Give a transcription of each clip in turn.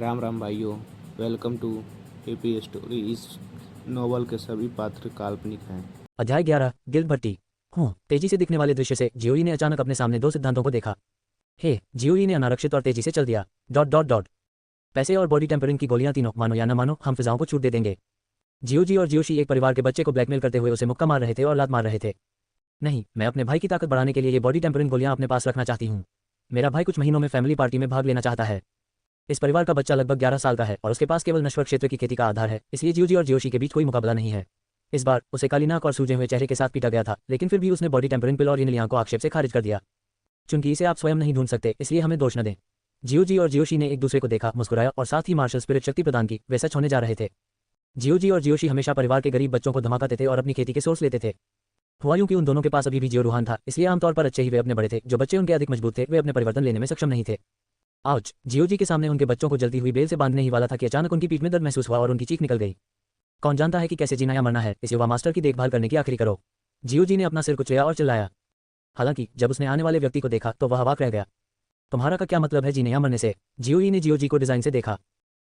राम राम भाइयों। Welcome to AP story. इस novel के सभी पात्र काल्पनिक हैं। अध्याय 11 गिल्ड भट्टी। तेजी से दिखने वाले दृश्य से जियोई ने अचानक अपने सामने दो सिद्धांतों को देखा। जियोई ने अनारक्षित और तेजी से चल दिया। डॉट डॉट डॉट पैसे और बॉडी टेम्परिंग की गोलियां, तीनों मानो या न मानो हम फिजाओं को छूट दे देंगे। जियोजी और जियोशी एक परिवार के बच्चे को ब्लैकमेल करते हुए उसे मुक्का मार रहे थे और लात मार रहे थे। नहीं, मैं अपने भाई की ताकत बढ़ाने के लिए ये बॉडी टेम्परिंग गोलियां अपने पास रखना चाहती हूँ। मेरा भाई कुछ महीनों में फैमिली पार्टी में भाग लेना चाहता है। इस परिवार का बच्चा लगभग 11 साल का है और उसके पास केवल नश्वर क्षेत्र की खेती का आधार है, इसलिए जियोजी और जियोशी के बीच कोई मुकाबला नहीं है। इस बार उसे काली नाक और सूजे हुए चेहरे के साथ पीटा गया था, लेकिन फिर भी उसने बॉडी टेम्परिंग पिल और इन लियां को आक्षेप से खारिज कर दिया। चूंकि इसे आप स्वयं नहीं ढूंढ सकते, इसलिए हमें दोष न दें। जियोजी और जियोशी ने एक दूसरे को देखा, मुस्कुराया और साथ ही मार्शल स्पिरिट शक्ति प्रदान की। वे सच होने जा रहे थे। जियोजी और जियोशी हमेशा परिवार के गरीब बच्चों को धमकाते थे और अपनी खेती के सोर्स लेते थे। हुआ यूं कि उन दोनों के पास अभी भी जियो रूहान था, इसलिए आमतौर पर अच्छे ही वे अपने बड़े थे। जो बच्चे उनके अधिक मजबूत थे वे अपने परिवर्तन लेने में सक्षम नहीं थे। आउच! जियोजी के सामने उनके बच्चों को जलती हुई बेल से बांधने ही वाला था कि अचानक उनकी पीठ में दर्द महसूस हुआ और उनकी चीख निकल गई। कौन जानता है कि कैसे जीना या मरना है, इस युवा मास्टर की देखभाल करने की आखिरी करो। जियोजी ने अपना सिर कुचला और चिल्लाया। हालांकि जब उसने आने वाले व्यक्ति को देखा तो वह अवाक रह गया। तुम्हारा का क्या मतलब है जीने या मरने से? जियोई ने जियोजी को डिजाइन से देखा।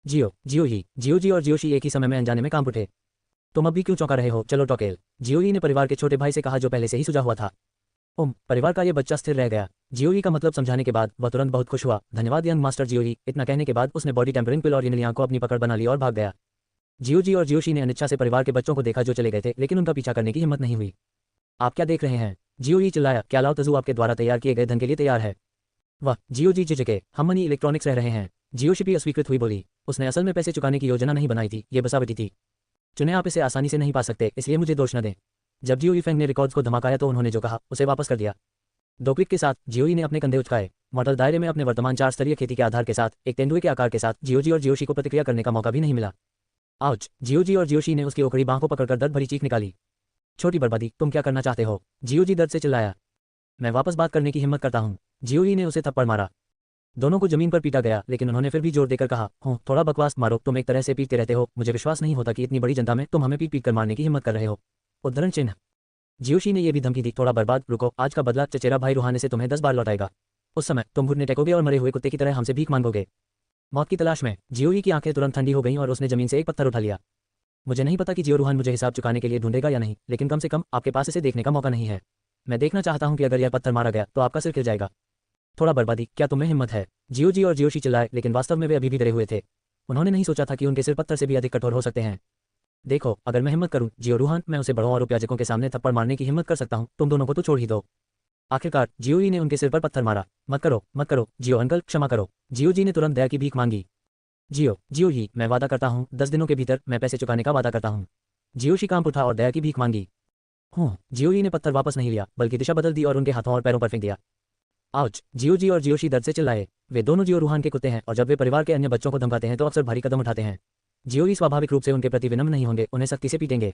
जियोही, जियोजी और जियोशी एक ही समय में अनजाने में कांप उठे। तुम अब भी क्यों चौंका रहे हो? चलो टॉकेल, जियोई ने परिवार के छोटे भाई से कहा, जो पहले से ही सुझा हुआ था। परिवार का ये बच्चा स्थिर रह गया। जियोई का मतलब समझाने के बाद वह तुरंत बहुत खुश हुआ। धन्यवाद यंग मास्टर जियोई। इतना कहने के बाद उसने बॉडी टेम्परिंग पिल और इन लियां को अपनी पकड़ बना ली और भाग गया। जियोजी और जियोशी ने अनिच्छा से परिवार के बच्चों को देखा जो चले गए थे, लेकिन उनका पीछा करने की हिम्मत नहीं हुई। आप क्या देख रहे हैं? जियोई चिल्लाया। क्या लाओ तजू आपके द्वारा तैयार किए गए धन के लिए तैयार है? वाह! जियोजी झिझके। हम मनी इलेक्ट्रॉनिक्स रह रहे हैं। जियोशिपी अस्वीकृत हुई बोली। उसने असल में पैसे चुकाने की योजना नहीं बनाई थी, ये बसावटी थी। चुने आप इसे आसानी से नहीं पा सकते, इसलिए मुझे दोष न दें। जब जियोई फेंग ने रिकॉर्ड्स को धमाकाया तो उन्होंने जो कहा उसे वापस कर दिया। दो क्लिक के साथ जियोई ने अपने कंधे उचकाए। मॉडल दायरे में अपने वर्तमान 4 स्तरीय खेती के आधार के साथ एक तेंदुए के आकार के साथ जियोजी और जियोशी को प्रतिक्रिया करने का मौका भी नहीं मिला। आउच! जियोजी और जियोशी ने उसकी ओखड़ी बांह को पकड़कर दर्द भरी चीख निकाली। छोटी बर्बादी, तुम क्या करना चाहते हो? जियोजी दर्द से चिल्लाया। मैं वापस बात करने की हिम्मत करता हूँ। जियोई ने उसे थप्पड़ मारा। दोनों को जमीन पर पीटा गया, लेकिन उन्होंने फिर भी जोर देकर कहा, थोड़ा बकवास मारो, तुम एक तरह से पीटते रहते हो। मुझे विश्वास नहीं होता कि इतनी बड़ी जनता में तुम हमें पीट पीट कर मारने की हिम्मत कर रहे हो। उद्धरण चिन्ह। जियोशी ने यह भी धमकी दी, थोड़ा बर्बाद, रुको, आज का बदला चचेरा भाई रूहाने से तुम्हें 10 बार लौटाएगा। उस समय तुम घुटने टेकोगे और मरे हुए कुत्ते की तरह हमसे भीख मांगोगे। मौत की तलाश में जियोई की आंखें तुरंत ठंडी हो गईं और उसने जमीन से एक पत्थर उठा लिया। मुझे नहीं पता कि जियो रूहान मुझे हिसाब चुकाने के लिए ढूंढेगा या नहीं, लेकिन कम से कम आपके पास इसे देखने का मौका नहीं है। मैं देखना चाहता हूं कि अगर यह पत्थर मारा गया तो आपका सिर गिर जाएगा। थोड़ा बर्बादी, क्या तुम्हें हिम्मत है? जियोजी और जियोशी चिल्लाए, लेकिन वास्तव में वे अभी भी डरे हुए थे। उन्होंने नहीं सोचा था कि उनके सिर पत्थर से भी अधिक कठोर हो सकते हैं। देखो, अगर मैं हिम्मत करूं जियो रूहान, मैं उसे बड़ों और उपयाजकों के सामने थप्पड़ मारने की हिम्मत कर सकता हूं। तुम दोनों को तो छोड़ ही दो। आखिरकार जियोई ने उनके सिर पर पत्थर मारा। मत करो, मत करो जियो अंकल, क्षमा करो। जियोजी ने तुरंत दया की भीख मांगी। जियोही, मैं वादा करता हूँ 10 दिनों के भीतर मैं पैसे चुकाने का वादा करता हूँ। जियोशी कांप उठा और दया की भीख मांगी। जियोई ने पत्थर वापस नहीं लिया, बल्कि दिशा बदल दी और उनके हाथों और पैरों पर फेंक दिया। आउच! जियोजी और जियोशी दर्द से चिल्लाए। वे दोनों जियो रूहान के कुत्ते हैं और जब वे परिवार के अन्य बच्चों को धमकाते हैं तो अक्सर भारी कदम उठाते हैं। जियोई स्वाभाविक रूप से उनके प्रति विनम्र नहीं होंगे, उन्हें सख्ती से पीटेंगे।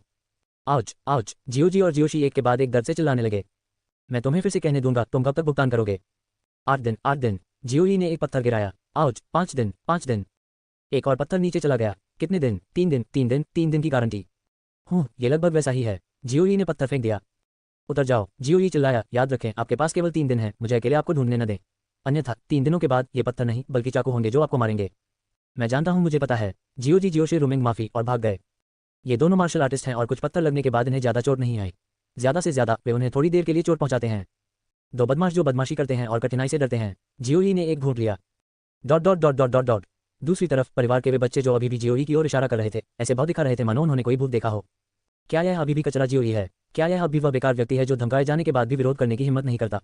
आउच! आउच! जियोजी और जियोशी एक के बाद एक दर्द से चिल्लाने लगे। मैं तुम्हें फिर से कहने दूंगा, तुम कब तक भुगतान करोगे? 8 दिन, 8 दिन। जियोई ने एक पत्थर गिराया। आउच! 5 दिन, 5 दिन। एक और पत्थर नीचे चला गया। कितने दिन? 3 दिन, 3 दिन, 3 दिन की गारंटी। ये लगभग वैसा ही है। जियोई ने पत्थर फेंक दिया। उतर जाओ, जियोई चिल्लाया। याद रखें, आपके पास केवल 3 दिन हैं, मुझे अकेले आपको ढूंढने न दें। अन्यथा 3 दिनों के बाद ये पत्थर नहीं बल्कि चाकू होंगे जो आपको मारेंगे। मैं जानता हूं, मुझे पता है। जियोजी जियोशी रूमिंग माफी और भाग गए। ये दोनों मार्शल आर्टिस्ट हैं और कुछ पत्थर लगने के बाद इन्हें ज्यादा चोट नहीं आई। ज्यादा से ज्यादा वे उन्हें थोड़ी देर के लिए चोट पहुंचाते हैं। दो बदमाश जो बदमाशी करते हैं और कठिनाई से डरते हैं। जियोई ने एक घूंट लिया। Dot dot dot dot dot dot दूसरी तरफ परिवार के वे बच्चे जो अभी भी जियोई की ओर इशारा कर रहे थे, ऐसे भाव दिखा रहे थे मानो उन्होंने कोई भूत देखा हो। क्या यह अभी भी कचरा जियोई है? क्या यह अभी वह बेकार व्यक्ति है जो धमकाए जाने के बाद भी विरोध करने की हिम्मत नहीं करता?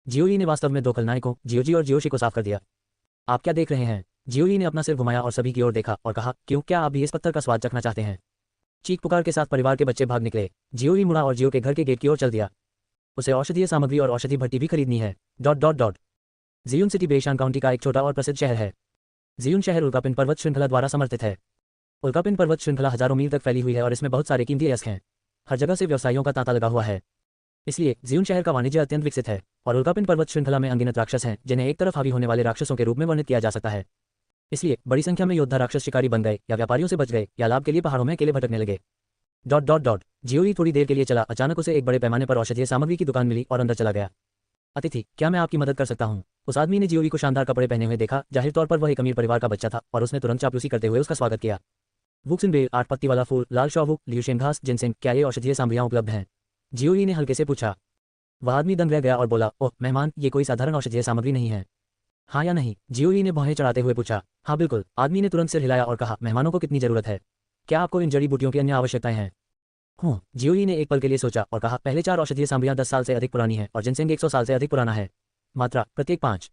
जियोई ने वास्तव में दो खलनायकों जियोजी और जियोशी को साफ कर दिया। आप क्या देख रहे हैं? जियोई ने अपना सिर घुमाया और सभी की ओर देखा और कहा, क्यों, क्या आप भी इस पत्थर का स्वाद चखना चाहते हैं? चीख पुकार के साथ परिवार के बच्चे भाग निकले। जियोई मुड़ा और जियो के घर के गेट की ओर चल दिया। उसे औषधीय सामग्री और औषधि भट्टी भी खरीदनी है। Dot dot dot Jiyun city Beshan county का एक छोटा और प्रसिद्ध शहर है। जियुन शहर उल्कापिंड पर्वत श्रृंखला द्वारा समर्थित है। उल्कापिंड पर्वत श्रृंखला हजारों मील तक फैली हुई है और इसमें बहुत सारे कीमती अयस्क हैं। हर जगह से व्यवसायियों का तांता लगा हुआ है। इसलिए जियुन शहर का वाणिज्य अत्यंत विकसित है और उल्कापिंड पर्वत श्रृंखला में अनगिनत राक्षस हैं जिन्हें एक तरफ हावी होने वाले राक्षसों के रूप में वर्णित किया जा सकता है। इसलिए बड़ी संख्या में योद्धा राक्षस शिकारी बन गए या व्यापारियों से बच गए या लाभ के लिए पहाड़ों में अकेले भटकने लगे। डॉट डॉट डॉट जियोई थोड़ी देर के लिए चला। अचानक उसे एक बड़े पैमाने पर औषधीय सामग्री की दुकान मिली और अंदर चला गया। अतिथि, क्या मैं आपकी मदद कर सकता हूँ? उस आदमी ने जियोई को शानदार कपड़े पहने हुए देखा। जाहिर तौर पर वह एक अमीर परिवार का बच्चा था और उसने तुरंत चापलूसी करते हुए उसका स्वागत किया। वुक्सिन बेल, 8 पत्ती वाला फूल, लाल शॉवुक, ल्यूशियन घास, जिनसेंग, क्या ये औषधीय सामग्रियां उपलब्ध हैं? जियोई ने हल्के से पूछा। वह आदमी दंग रह गया और बोला, ओह मेहमान, ये कोई साधारण औषधीय सामग्री नहीं है। हाँ या नहीं? जियोई ने भौहें चढ़ाते हुए पूछा। हाँ बिल्कुल। आदमी ने तुरंत सिर हिलाया और कहा, मेहमानों को कितनी जरूरत है? क्या आपको इन जड़ी बूटियों की अन्य आवश्यकताएं हैं? जियोई ने एक पल के लिए सोचा और कहा, पहले 4 औषधीय सामग्रियां 10 साल से अधिक पुरानी हैं और जिनसेंग 100 साल से अधिक पुराना है। मात्रा प्रत्येक 5।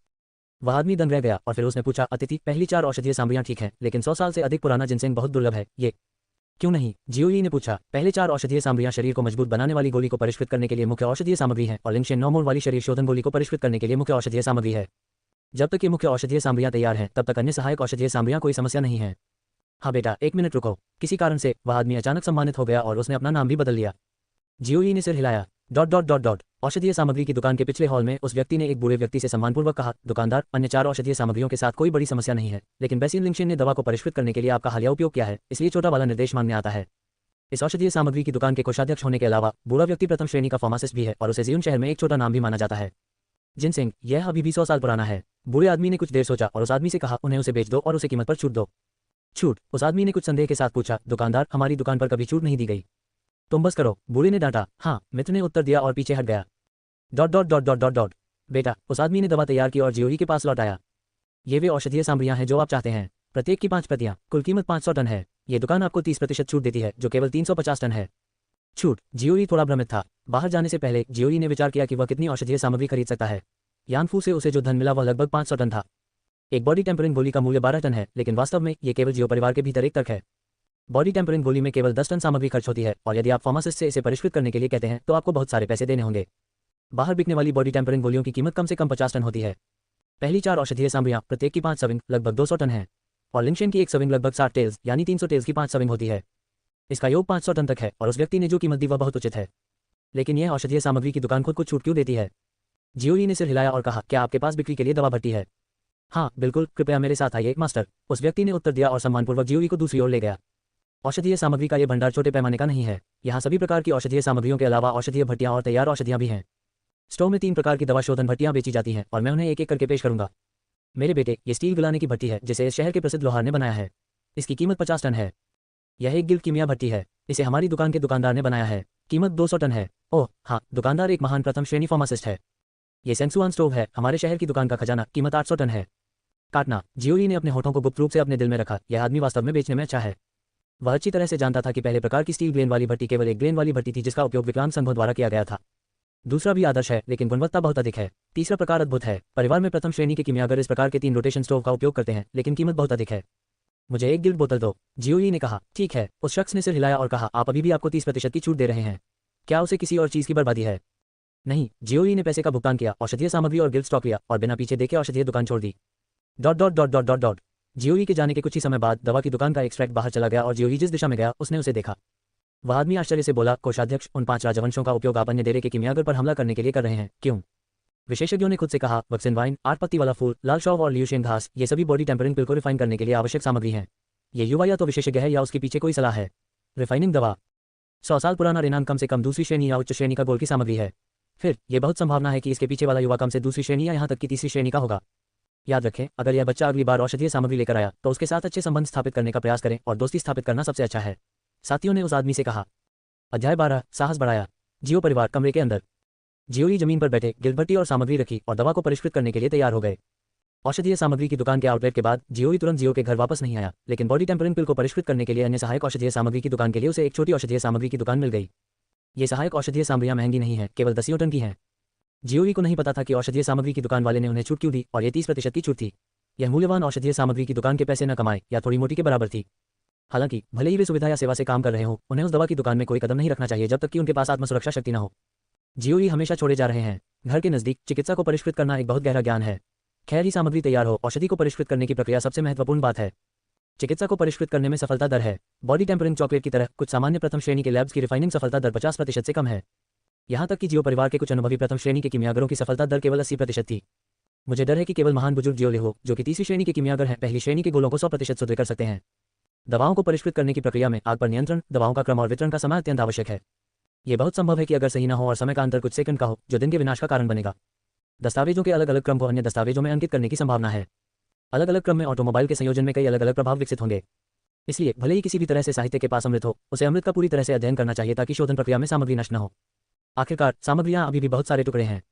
वह आदमी दंग रह गया और फिर उसने पूछा, अतिथि, पहली 4 औषधीय सामग्रियां ठीक हैं, लेकिन 100 साल से अधिक पुराना जिनसेंग बहुत दुर्लभ है, ये क्यों नहीं? जियोई ने पूछा। पहले 4 औषधीय सामग्रियां शरीर को मजबूत बनाने वाली गोली को परिष्कृत करने के लिए मुख्य औषधीय सामग्री है और लिंगशेन 9 मोल वाली शरीर शोधन गोली को परिष्कृत करने के लिए मुख्य औषधीय सामग्री है। जब तक ये मुख्य औषधीय सामग्रियां तैयार हैं तब तक अन्य सहायक औषधीय सामग्रियां कोई समस्या नहीं है। हाँ बेटा, 1 मिनट रुको। किसी कारण से वह आदमी अचानक सम्मानित हो गया और उसने अपना नाम भी बदल लिया। जियोई ने सिर हिलाया। औषधीय सामग्री की दुकान के पिछले हॉल में उस व्यक्ति ने एक बूढ़े व्यक्ति से सम्मानपूर्वक कहा, दुकानदार, अन्य 4 औषधीय सामग्रियों के साथ कोई बड़ी समस्या नहीं है, लेकिन बेसिल लिंगशेन ने दवा को परिष्कृत करने के लिए आपका हालिया उपयोग किया है, इसलिए छोटा वाला निर्देश मांगने आता है। इस औषधीय सामग्री की दुकान के कोषाध्यक्ष होने के अलावा बूढ़ा व्यक्ति प्रथम श्रेणी का फार्मासिस्ट भी है और उसे जियुन शहर में एक छोटा नाम भी माना जाता है। जिनसेंग, यह अभी भी 100 साल पुराना है। बूढ़े आदमी ने कुछ देर सोचा और उस आदमी से कहा, उन्हें उसे बेच दो और उसे कीमत पर छूट दो। छूट? उस आदमी ने कुछ संदेह के साथ पूछा। दुकानदार, हमारी दुकान पर कभी छूट नहीं दी गई। तुम बस करो, बूढ़े ने डांटा। हाँ, मित्र ने उत्तर दिया और पीछे हट गया। बेटा, उस आदमी ने दवा तैयार की और जियोई के पास लौट आया। ये वे औषधीय सामग्रियां हैं जो आप चाहते हैं, प्रत्येक की 5 प्रतियां, कुल कीमत 500 टन है। ये दुकान आपको 30% छूट देती है, जो केवल 350 टन है। छूट? जियोई थोड़ा भ्रमित था। बाहर जाने से पहले जियोई ने विचार किया कि वह कितनी औषधीय सामग्री खरीद सकता है। यानफू से उसे जो धन मिला वह लगभग 500 टन था। एक बॉडी टेम्परिंग गोली का मूल्य 12 टन है, लेकिन वास्तव में ये केवल जियो परिवार के भीतर एक तर्क है। बॉडी टेम्परिंग गोली में केवल 10 टन सामग्री खर्च होती है और यदि आप फार्मासिस्ट से इसे परिष्कृत करने के लिए कहते हैं तो आपको बहुत सारे पैसे देने होंगे। बाहर बिकने वाली बॉडी टेम्परिंग गोलियों की कीमत कम से कम 50 टन होती है। पहली 4 औषधीय सामग्रियां, प्रत्येक की 5 सविंग, लगभग 200 टन है और लिंगशेन की एक सविंग लगभग 60 टेल्स यानी 300 टेल्स की 5 सविंग होती है। इसका योग 500 टन तक है और उस व्यक्ति ने जो कीमत दी वह बहुत उचित है। लेकिन यह औषधीय सामग्री की दुकान खुद को छूट क्यों देती है? जियोई ने सिर हिलाया और कहा, क्या आपके पास बिक्री के लिए दवा भट्टी है? हाँ बिल्कुल, कृपया मेरे साथ आइए मास्टर, उस व्यक्ति ने उत्तर दिया और सम्मानपूर्वक जियोई को दूसरी ओर ले गया। औषधीय सामग्री का यह भंडार छोटे पैमाने का नहीं है। यहाँ सभी प्रकार की औषधीय सामग्रियों के अलावा औषधीय भट्टियां और तैयार औषधियां भी हैं। स्टोव में 3 प्रकार की दवा शोधन भट्टियां बेची जाती हैं और मैं उन्हें एक एक करके पेश करूंगा। मेरे बेटे, ये स्टील गलाने की भट्टी है जिसे इस शहर के प्रसिद्ध लोहार ने बनाया है। इसकी कीमत 50 टन है। यह एक गिल्ड कीमिया भट्टी है, इसे हमारी दुकान के दुकानदार ने बनाया है। कीमत 200 टन है। ओह हाँ, दुकानदार एक महान प्रथम श्रेणी फार्मासिस्ट है। ये सेंसुआन स्टोव है, हमारे शहर की दुकान का खजाना, कीमत 800 टन है। काटना। जियोई ने अपने होठों को गुप्त रूप से अपने दिल में रखा। यह आदमी वास्तव में बेचने में अच्छा है। वह अच्छी तरह से जानता था कि पहले प्रकार की स्टील ग्रेन वाली भट्टी केवल एक ग्रेन वाली भट्टी थी जिसका उपयोग विकलांग संघों द्वारा किया गया था। दूसरा भी आदर्श है, लेकिन गुणवत्ता बहुत अधिक है। तीसरा प्रकार अद्भुत है। परिवार में प्रथम श्रेणी के कीमियागर इस प्रकार के 3 रोटेशन स्टोव का उपयोग करते हैं, लेकिन कीमत बहुत अधिक है। मुझे एक गिल्ड बोतल दो, जियोई ने कहा। ठीक है। उस शख्स ने सिर हिलाया और कहा, आप अभी भी आपको 30% की छूट दे रहे हैं। क्या उसे किसी और चीज की बर्बादी है? नहीं। जियोई ने पैसे का भुगतान किया, औषधीय सामग्री और गिल्ड स्टॉक लिया और बिना पीछे देखे औषधीय दुकान छोड़ दी। जियोई के जाने के कुछ ही समय बाद दवा की दुकान का एक्सट्रैक्ट बाहर चला गया और जियोई जिस दिशा में गया उसने उसे देखा। वह आदमी आश्चर्य से बोला, कोषाध्यक्ष, उन 5 राजवंशों का उपयोग आप अन्य डेरे के कीमियागर पर हमला करने के लिए कर रहे हैं, क्यों? विशेषज्ञों ने खुद से कहा, वक्सिन वाइन, 8 पत्ती वाला फूल, लाल शॉव और ल्यूशियन घास, ये सभी बॉडी टेम्परिंग पिल को रिफाइन करने के लिए आवश्यक सामग्री हैं। ये युवा या तो विशेषज्ञ है या उसके पीछे कोई सलाह है। रिफाइनिंग दवा। 100 साल पुराना रेनान कम से कम दूसरी श्रेणी या उच्च श्रेणी का गोल की सामग्री है। फिर यह बहुत संभावना है कि इसके पीछे वाला युवा कम से दूसरी श्रेणी या यहाँ तक कि तीसरी श्रेणी का होगा। याद रखें, अगर यह बच्चा अगली बार औषधीय सामग्री लेकर आया तो उसके साथ अच्छे संबंध स्थापित करने का प्रयास करें और दोस्ती स्थापित करना सबसे अच्छा है। साथियों ने उस आदमी से कहा। अध्याय 12, साहस बढ़ाया। जियो परिवार कमरे के अंदर। जियोई जमीन पर बैठे गिल्ड भट्टी और सामग्री रखी और दवा को परिष्कृत करने के लिए तैयार हो गए। औषधीय सामग्री की दुकान के आउटलेट के बाद जियोई तुरंत जियो के घर वापस नहीं आया, लेकिन बॉडी टेम्परिंग पिल को परिष्कृत करने के लिए अन्य सहायक औषधीय सामग्री की दुकान के लिए उसे एक छोटी औषधीय सामग्री की दुकान मिल गई। ये सहायक औषधीय सामग्रियां महंगी नहीं है, केवल 10 टन की हैं। जियोई को नहीं पता था कि औषधीय सामग्री की दुकान वाले ने उन्हें छूट क्यों दी और ये 30% की छूट थी। यह मूल्यवान औषधीय सामग्री की दुकान के पैसे न कमाए या थोड़ी मोटी के बराबर थी। हालांकि भले ही वे सुविधा या सेवा से काम कर रहे हों, उन्हें उस दवा की दुकान में कोई कदम नहीं रखना चाहिए जब तक कि उनके पास आत्मसुरक्षा शक्ति न हो। जियोई हमेशा छोड़े जा रहे हैं। घर के नजदीक चिकित्सा को परिष्कृत करना एक बहुत गहरा ज्ञान है। खैर ही सामग्री तैयार हो, औषधि को परिष्कृत करने की प्रक्रिया सबसे महत्वपूर्ण बात है। चिकित्सा को परिष्कृत करने में सफलता दर है। बॉडी टेम्परिंग चॉकलेट की तरह कुछ सामान्य प्रथम श्रेणी के लैब्स की रिफाइनिंग सफलता दर 50% से कम है। यहाँ तक कि जियो परिवार के कुछ अनुभवी प्रथम श्रेणी के कीमियागरों की सफलता दर केवल 80% थी। मुझे डर है कि केवल महान बुजुर्ग जियो लिहो, जो कि तीसरी श्रेणी के कीमियागर हैं, पहली श्रेणी के गोलों को 100% शुद्ध कर सकते हैं। दवाओं को परिष्कृत करने की प्रक्रिया में आग पर नियंत्रण, दवाओं का क्रम और वितरण का समय अत्यंत आवश्यक है। यह बहुत संभव है कि अगर सही न हो और समय का अंतर कुछ सेकंड का हो, जो दिन के विनाश का कारण बनेगा। दस्तावेजों के अलग अलग क्रम को अन्य दस्तावेजों में अंकित करने की संभावना है। अलग अलग क्रम में ऑटोमोबाइल के संयोजन में कई अलग अलग प्रभाव विकसित होंगे। इसलिए भले ही किसी भी तरह से साहित्य के पास अमृत हो, उसे अमृत का पूरी तरह से अध्ययन करना चाहिए ताकि शोधन प्रक्रिया में सामग्री नष्ट न हो। आखिरकार सामग्रियां अभी भी बहुत सारे टुकड़े हैं।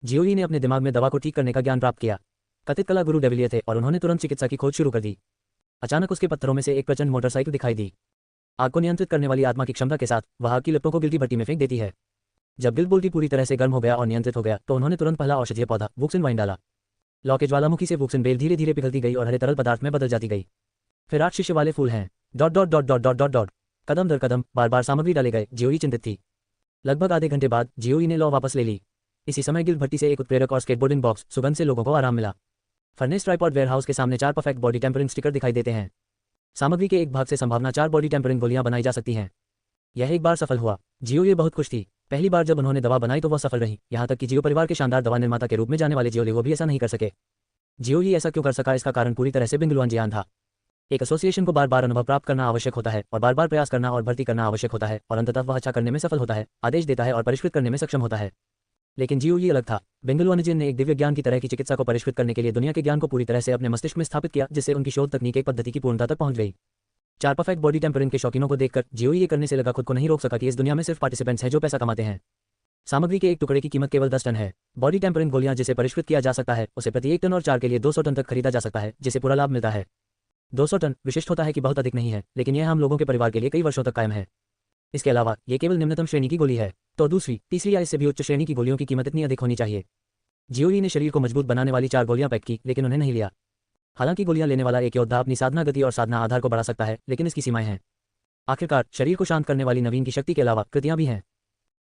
जियोई ने अपने दिमाग में दवा को ठीक करने का ज्ञान प्राप्त किया। कथित कला गुरु डेविलियर थे और उन्होंने तुरंत चिकित्सा की खोज शुरू कर दी। अचानक उसके पत्थरों में से एक प्रचंड मोटरसाइकिल दिखाई दी। आग को नियंत्रित करने वाली आत्मा की क्षमता के साथ वह आग की लपटों को गिल की भट्टी में फेंक देती है। जब गिल बोल्टी पूरी तरह से गर्म हो गया और नियंत्रित हो गया तो उन्होंने तुरंत पहला औषधीय पौधा वुक्सिन वाइन डाला। लौ के ज्वालामुखी से वुक्सिन बेल धीरे धीरे पिघलती गई और हरे तरल पदार्थ में बदल जाती गई। फिर 8 शीशे वाले फूल हैं। Dot dot dot dot dot dot dot. कदम दर कदम बार बार सामग्री डाले गए। जियोई चिंतित थी। लगभग आधे घंटे बाद जियोई ने लौ वापस ले ली। इसी समय गिल भट्टी से एक उत्प्रेरक और स्केटबोर्डिंग बॉक्स सुगंध से लोगों को आराम मिला। फर्नेस ट्राइपॉड वेयरहाउस के सामने 4 परफेक्ट बॉडी टेम्परिंग स्टिकर दिखाई देते हैं। सामग्री के एक भाग से संभावना 4 बॉडी टेम्परिंग गोलियां बनाई जा सकती हैं। यह एक बार सफल हुआ। जियोई बहुत खुश थी। पहली बार जब उन्होंने दवा बनाई तो वह सफल रही। यहाँ तक कि जियो परिवार के शानदार दवा निर्माता के रूप में जाने वाले जियोली वो भी ऐसा नहीं कर सके। जियोई ऐसा क्यों कर सका, इसका कारण पूरी तरह से बिंगलुआन जियान था। एक एसोसिएशन को बार बार अनुभव प्राप्त करना आवश्यक होता है और बार बार प्रयास करना और भर्ती करना आवश्यक होता है और अंततः वह अच्छा करने में सफल होता है, आदेश देता है और परिष्कृत करने में सक्षम होता है। लेकिन जियोई अलग था। बेंगलुआनजियन ने एक दिव्य ज्ञान की तरह की चिकित्सा को परिष्कृत करने के लिए दुनिया के ज्ञान को पूरी तरह से अपने मस्तिष्क में स्थापित किया, जिससे उनकी शोध तकनीक एक पद्धति की पूर्णता तक पहुंच गई। 4 परफेक्ट बॉडी टेम्परिंग के शौकीनों को देखकर जियोई ये करने से लगा खुद को नहीं रोक सका कि इस दुनिया में सिर्फ पार्टिसिपेंट्स हैं जो पैसा कमाते हैं। सामग्री के एक टुकड़े की कीमत केवल 10 टन है। बॉडी टेम्परिंग गोलियां जिसे परिष्कृत किया जा सकता है उसे प्रति 1 टन और 4 के लिए 200 टन तक खरीदा जा सकता है, जिसे पूरा लाभ मिलता है। 200 टन विशिष्ट होता है कि बहुत अधिक नहीं है, लेकिन यह हम लोगों के परिवार के लिए कई वर्षों तक कायम है। इसके अलावा ये केवल निम्नतम श्रेणी की गोली है, तो दूसरी, तीसरी या इससे भी उच्च श्रेणी की गोलियों की कीमत इतनी अधिक होनी चाहिए। जियोई ने शरीर को मजबूत बनाने वाली 4 गोलियां पैक की, लेकिन उन्हें नहीं लिया। हालांकि गोलियां लेने वाला एक योद्धा अपनी साधना गति और साधना आधार को बढ़ा सकता है, लेकिन इसकी सीमाएं हैं। आखिरकार शरीर को शांत करने वाली नवीन की शक्ति के अलावा कृतियां भी हैं।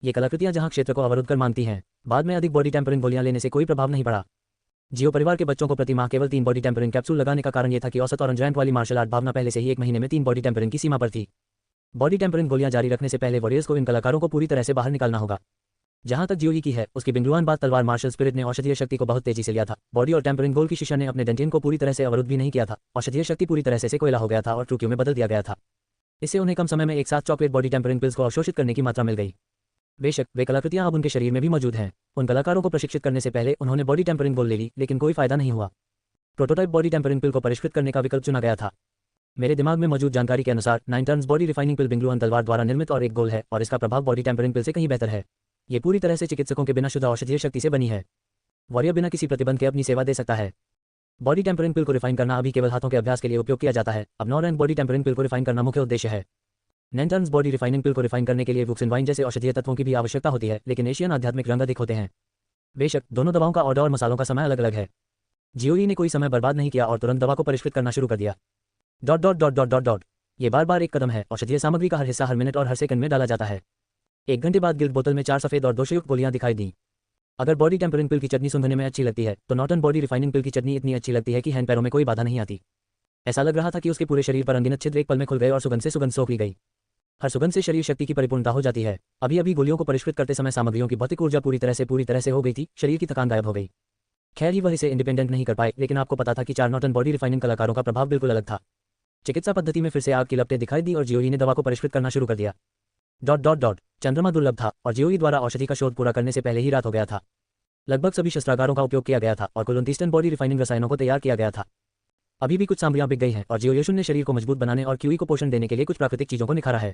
ये कलाकृतियां जहां क्षेत्र को अवरुद्ध कर मांगती हैं। बाद में अधिक बॉडी टेम्परिंग गोलियां लेने से कोई प्रभाव नहीं पड़ा। जियो परिवार के बच्चों को प्रति माह केवल 3 बॉडी टेम्परिंग कैप्सूल लगाने का कारण यह था कि औसत और अंजॉयंट वाली मार्शल आर्ट भावना पहले से ही 1 महीने में 3 बॉडी टेम्परिंग की सीमा पर थी। बॉडी टेम्परिंग गोलियां जारी रखने से पहले वॉरियर्स को इन कलाकारों को पूरी तरह से बाहर निकालना होगा। जहां तक जियोई की है, उसकी बिंगलुआन बात तलवार मार्शल स्पिरिट ने औषधीय शक्ति को बहुत तेजी से लिया था। बॉडी और टेम्परिंग गोल की शिष्या ने अपने डेंटियन को पूरी तरह से अवरुद्ध भी नहीं किया था। औषधीय शक्ति पूरी तरह से कोयला हो गया था और ट्रूक्यू में बदल दिया गया था। इससे उन्हें कम समय में एक साथ चॉकलेट बॉडी टेम्परिंग पिल्स को अवशोषित करने की मात्रा मिल गई। बेशक वे कलाकृतियां अब उनके शरीर में भी मौजूद हैं। उन कलाकारों को प्रशिक्षित करने से पहले उन्होंने बॉडी टेम्परिंग गोल ले ली, लेकिन कोई फायदा नहीं हुआ। प्रोटोटाइप बॉडी टेम्परिंग पिल को परिष्कृत करने का विकल्प चुना गया था। मेरे दिमाग में मौजूद जानकारी के अनुसार 9 टर्न्स बॉडी रिफाइनिंग पिल बिंगलुआन तलवार द्वारा निर्मित और एक गोल है और इसका प्रभाव बॉडी टेम्परिंग पिल से कहीं बेहतर है। ये पूरी तरह से चिकित्सकों के बिना शुद्ध औषधीय शक्ति से बनी है। वॉरियर बिना किसी प्रतिबंध के अपनी सेवा दे सकता है। बॉडी टेम्परिंग पिल को रिफाइन करना अभी केवल हाथों के अभ्यास के लिए उपयोग किया जाता है। अब 9 रैंक बॉडी टेम्परिंग पिल को रिफाइन करना मुख्य उद्देश्य है। 9 टर्न्स बॉडी रिफाइनिंग पिल को रिफाइन करने के लिए वुक्सिन वाइन जैसे औषधीय तत्वों की भी आवश्यकता होती है, लेकिन एशियन आध्यात्मिक रंग अधिक होते हैं। बेशक दोनों दवाओं का ऑर्डर और मसालों का समय अलग अलग है। जियोई ने कोई समय बर्बाद नहीं किया और तुरंत दवा को परिष्कृत करना शुरू कर दिया। Dot dot dot dot dot dot. ये बार बार एक कदम है। औषधीय सामग्री का हर हिस्सा हर मिनट और हर सेकंड में डाला जाता है। 1 घंटे बाद गिल्ड बोतल में 4 सफेद और दोषयुक्त गोलियां दिखाई दी। अगर बॉडी टेम्परिंग पिल की चटनी सूंघने में अच्छी लगती है, तो नॉर्टन बॉडी रिफाइनिंग पिल की चटनी इतनी अच्छी लगती है कि हैंड पैरों में कोई बाधा नहीं आती। ऐसा लग रहा था कि उसके पूरे शरीर पर अनगिनत छिद्र एक पल में खुल गए और सुगंध से सुगंध सोख ली गई। हर सुगंध से शरीर शक्ति की परिपूर्णता हो जाती है। अभी अभी गोलियों को परिष्कृत करते समय सामग्रियों की भौतिक ऊर्जा पूरी तरह से हो गई थी। शरीर की थकान गायब हो गई। खैर ही वह इसे इंडिपेंडेंट नहीं कर पाए, लेकिन आपको पता था कि 4 नॉर्टन बॉडी रिफाइनिंग कलाकारों का प्रभाव बिल्कुल अलग था। चिकित्सा पद्धति में फिर से आग की लपटें दिखाई दी और जियोई ने दवा को परिष्कृत करना शुरू कर दिया। Dot dot dot. चंद्रमा दुर्लभ था और जियोई द्वारा औषधि का शोध पूरा करने से पहले ही रात हो गया था। लगभग सभी शस्त्रागारों का उपयोग किया गया था और कुल 29 टन बॉडी रिफाइनिंग रसायनों को तैयार किया गया था। अभी भी कुछ सामग्रियां बिक गई हैं और जियोयुशुन ने शरीर को मजबूत बनाने और क्यूई को पोषण देने के लिए कुछ प्राकृतिक चीजों को निखारा है।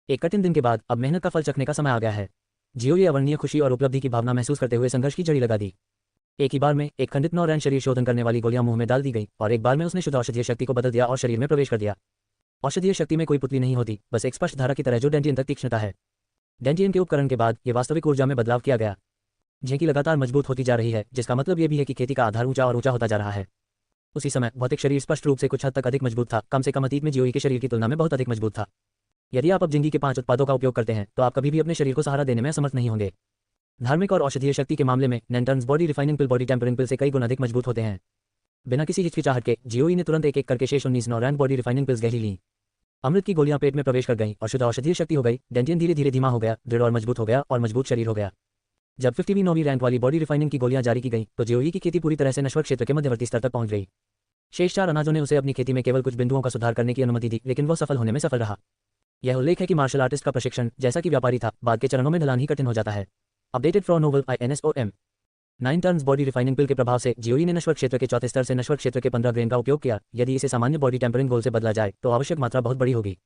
एक कठिन दिन के बाद अब मेहनत का फल चखने का समय आ गया है। जियोई अवर्णनीय खुशी और उपलब्धि की भावना महसूस करते हुए संघर्ष की जड़ी लगा दी। एक ही बार में एक खंडित 9 रैंक शरीर शोधन करने वाली गोलियां मुंह में डाल दी गई और एक बार में उसने शुद्ध औषधीय शक्ति को बदल दिया और शरीर में प्रवेश कर दिया। औषधीय शक्ति में कोई पुतली नहीं होती, बस एक स्पष्ट धारा की तरह जो डेंटियन तक तीक्ष्णता है। डेंटियन के उपकरण के बाद ये वास्तविक ऊर्जा में बदलाव किया गया। झेंकी लगातार मजबूत होती जा रही है, जिसका मतलब ये भी है कि खेती का आधार ऊंचा और ऊंचा होता जा रहा है। उसी समय भौतिक शरीर स्पष्ट रूप से कुछ हद तक अधिक मजबूत था, कम से कम अतीत में जियोई के शरीर की तुलना में बहुत अधिक मजबूत था। यदि आप अब जिंगी के 5 उत्पादों का उपयोग करते हैं, तो आप कभी भी अपने शरीर को सहारा देने में असमर्थ नहीं होंगे। धार्मिक और औषधीय शक्ति के मामले में 9 टर्न्स बॉडी रिफाइनिंग पिल बॉडी टेम्परिंग पिल से कई गुना अधिक मजबूत होते हैं। बिना किसी हिचकिचाहट के जियोई ने तुरंत एक एक करके शेष 19 9 रैंक बॉडी रिफाइनिंग पिल्स गहरी लीं। अमृत की गोलियां पेट में प्रवेश कर गईं और शुद्ध औषधीय शक्ति हो गई। डेंटियन धीरे धीरे धीमा हो गया, दृढ़ और मजबूत हो गया और मजबूत शरीर हो गया। जब 59वीं रैंक वाली बॉडी रिफाइनिंग की गोलियां जारी की गईं, तो जियोई की खेती पूरी तरह से नश्वर क्षेत्र के मध्यवर्ती स्तर तक पहुंच गई। शेष 4 अनाजों ने उसे अपनी खेती में केवल कुछ बिंदुओं का सुधार करने की अनुमति दी, लेकिन वह सफल होने में सफल रहा। यह उल्लेख है कि मार्शल आर्टिस्ट का प्रशिक्षण, जैसा कि व्यापारी था, बाद के चरणों में ढलान ही कठिन हो जाता है। Updated from novel INSOM। 9 turns body refining pill के प्रभाव से जियोई ने नश्वर क्षेत्र के चौथे स्तर से नश्वर क्षेत्र के 15 ग्रेन का उपयोग किया। यदि इसे सामान्य बॉडी टेम्परिंग गोल से बदला जाए तो आवश्यक मात्रा बहुत बड़ी होगी।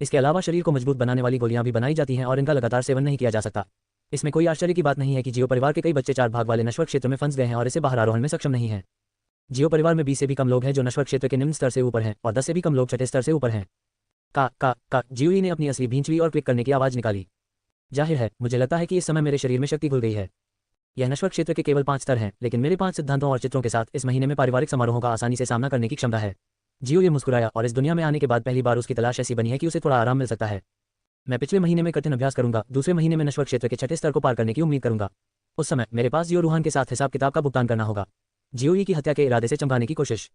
इसके अलावा शरीर को मजबूत बनाने वाली गोलियां भी बनाई जाती हैं और इनका लगातार सेवन नहीं किया जा सकता। इसमें कोई आश्चर्य की बात नहीं है कि जियो परिवार के कई बच्चे 4 भाग वाले नश्वर क्षेत्र में फंस गए हैं और इसे बाहर आरोहण में सक्षम नहीं है। जियो परिवार में 20 से भी कम लोग हैं जो नश्वर क्षेत्र के निम्न स्तर से ऊपर हैं और 10 से भी कम लोग छठे स्तर से ऊपर हैं। का जियोई ने अपनी असली भींचवी और क्लिक करने की आवाज निकाली। जाहिर है, मुझे लगता है कि इस समय मेरे शरीर में शक्ति घुल गई है। यह नश्वर क्षेत्र के केवल 5 स्तर हैं, लेकिन मेरे 5 सिद्धांतों और चित्रों के साथ इस महीने में पारिवारिक समारोहों का आसानी से सामना करने की क्षमता है। जियो ये मुस्कुराया और इस दुनिया में आने के बाद पहली बार उसकी तलाश ऐसी बनी है कि उसे थोड़ा आराम मिल सकता है। मैं पिछले महीने में कठिन अभ्यास करूंगा, दूसरे महीने में नश्वर क्षेत्र के छठे स्तर को पार करने की उम्मीद करूंगा। उस समय मेरे पास जियो रूहान के साथ हिसाब किताब का भुगतान करना होगा। जियोई की हत्या के इरादे से चमकाने की कोशिश।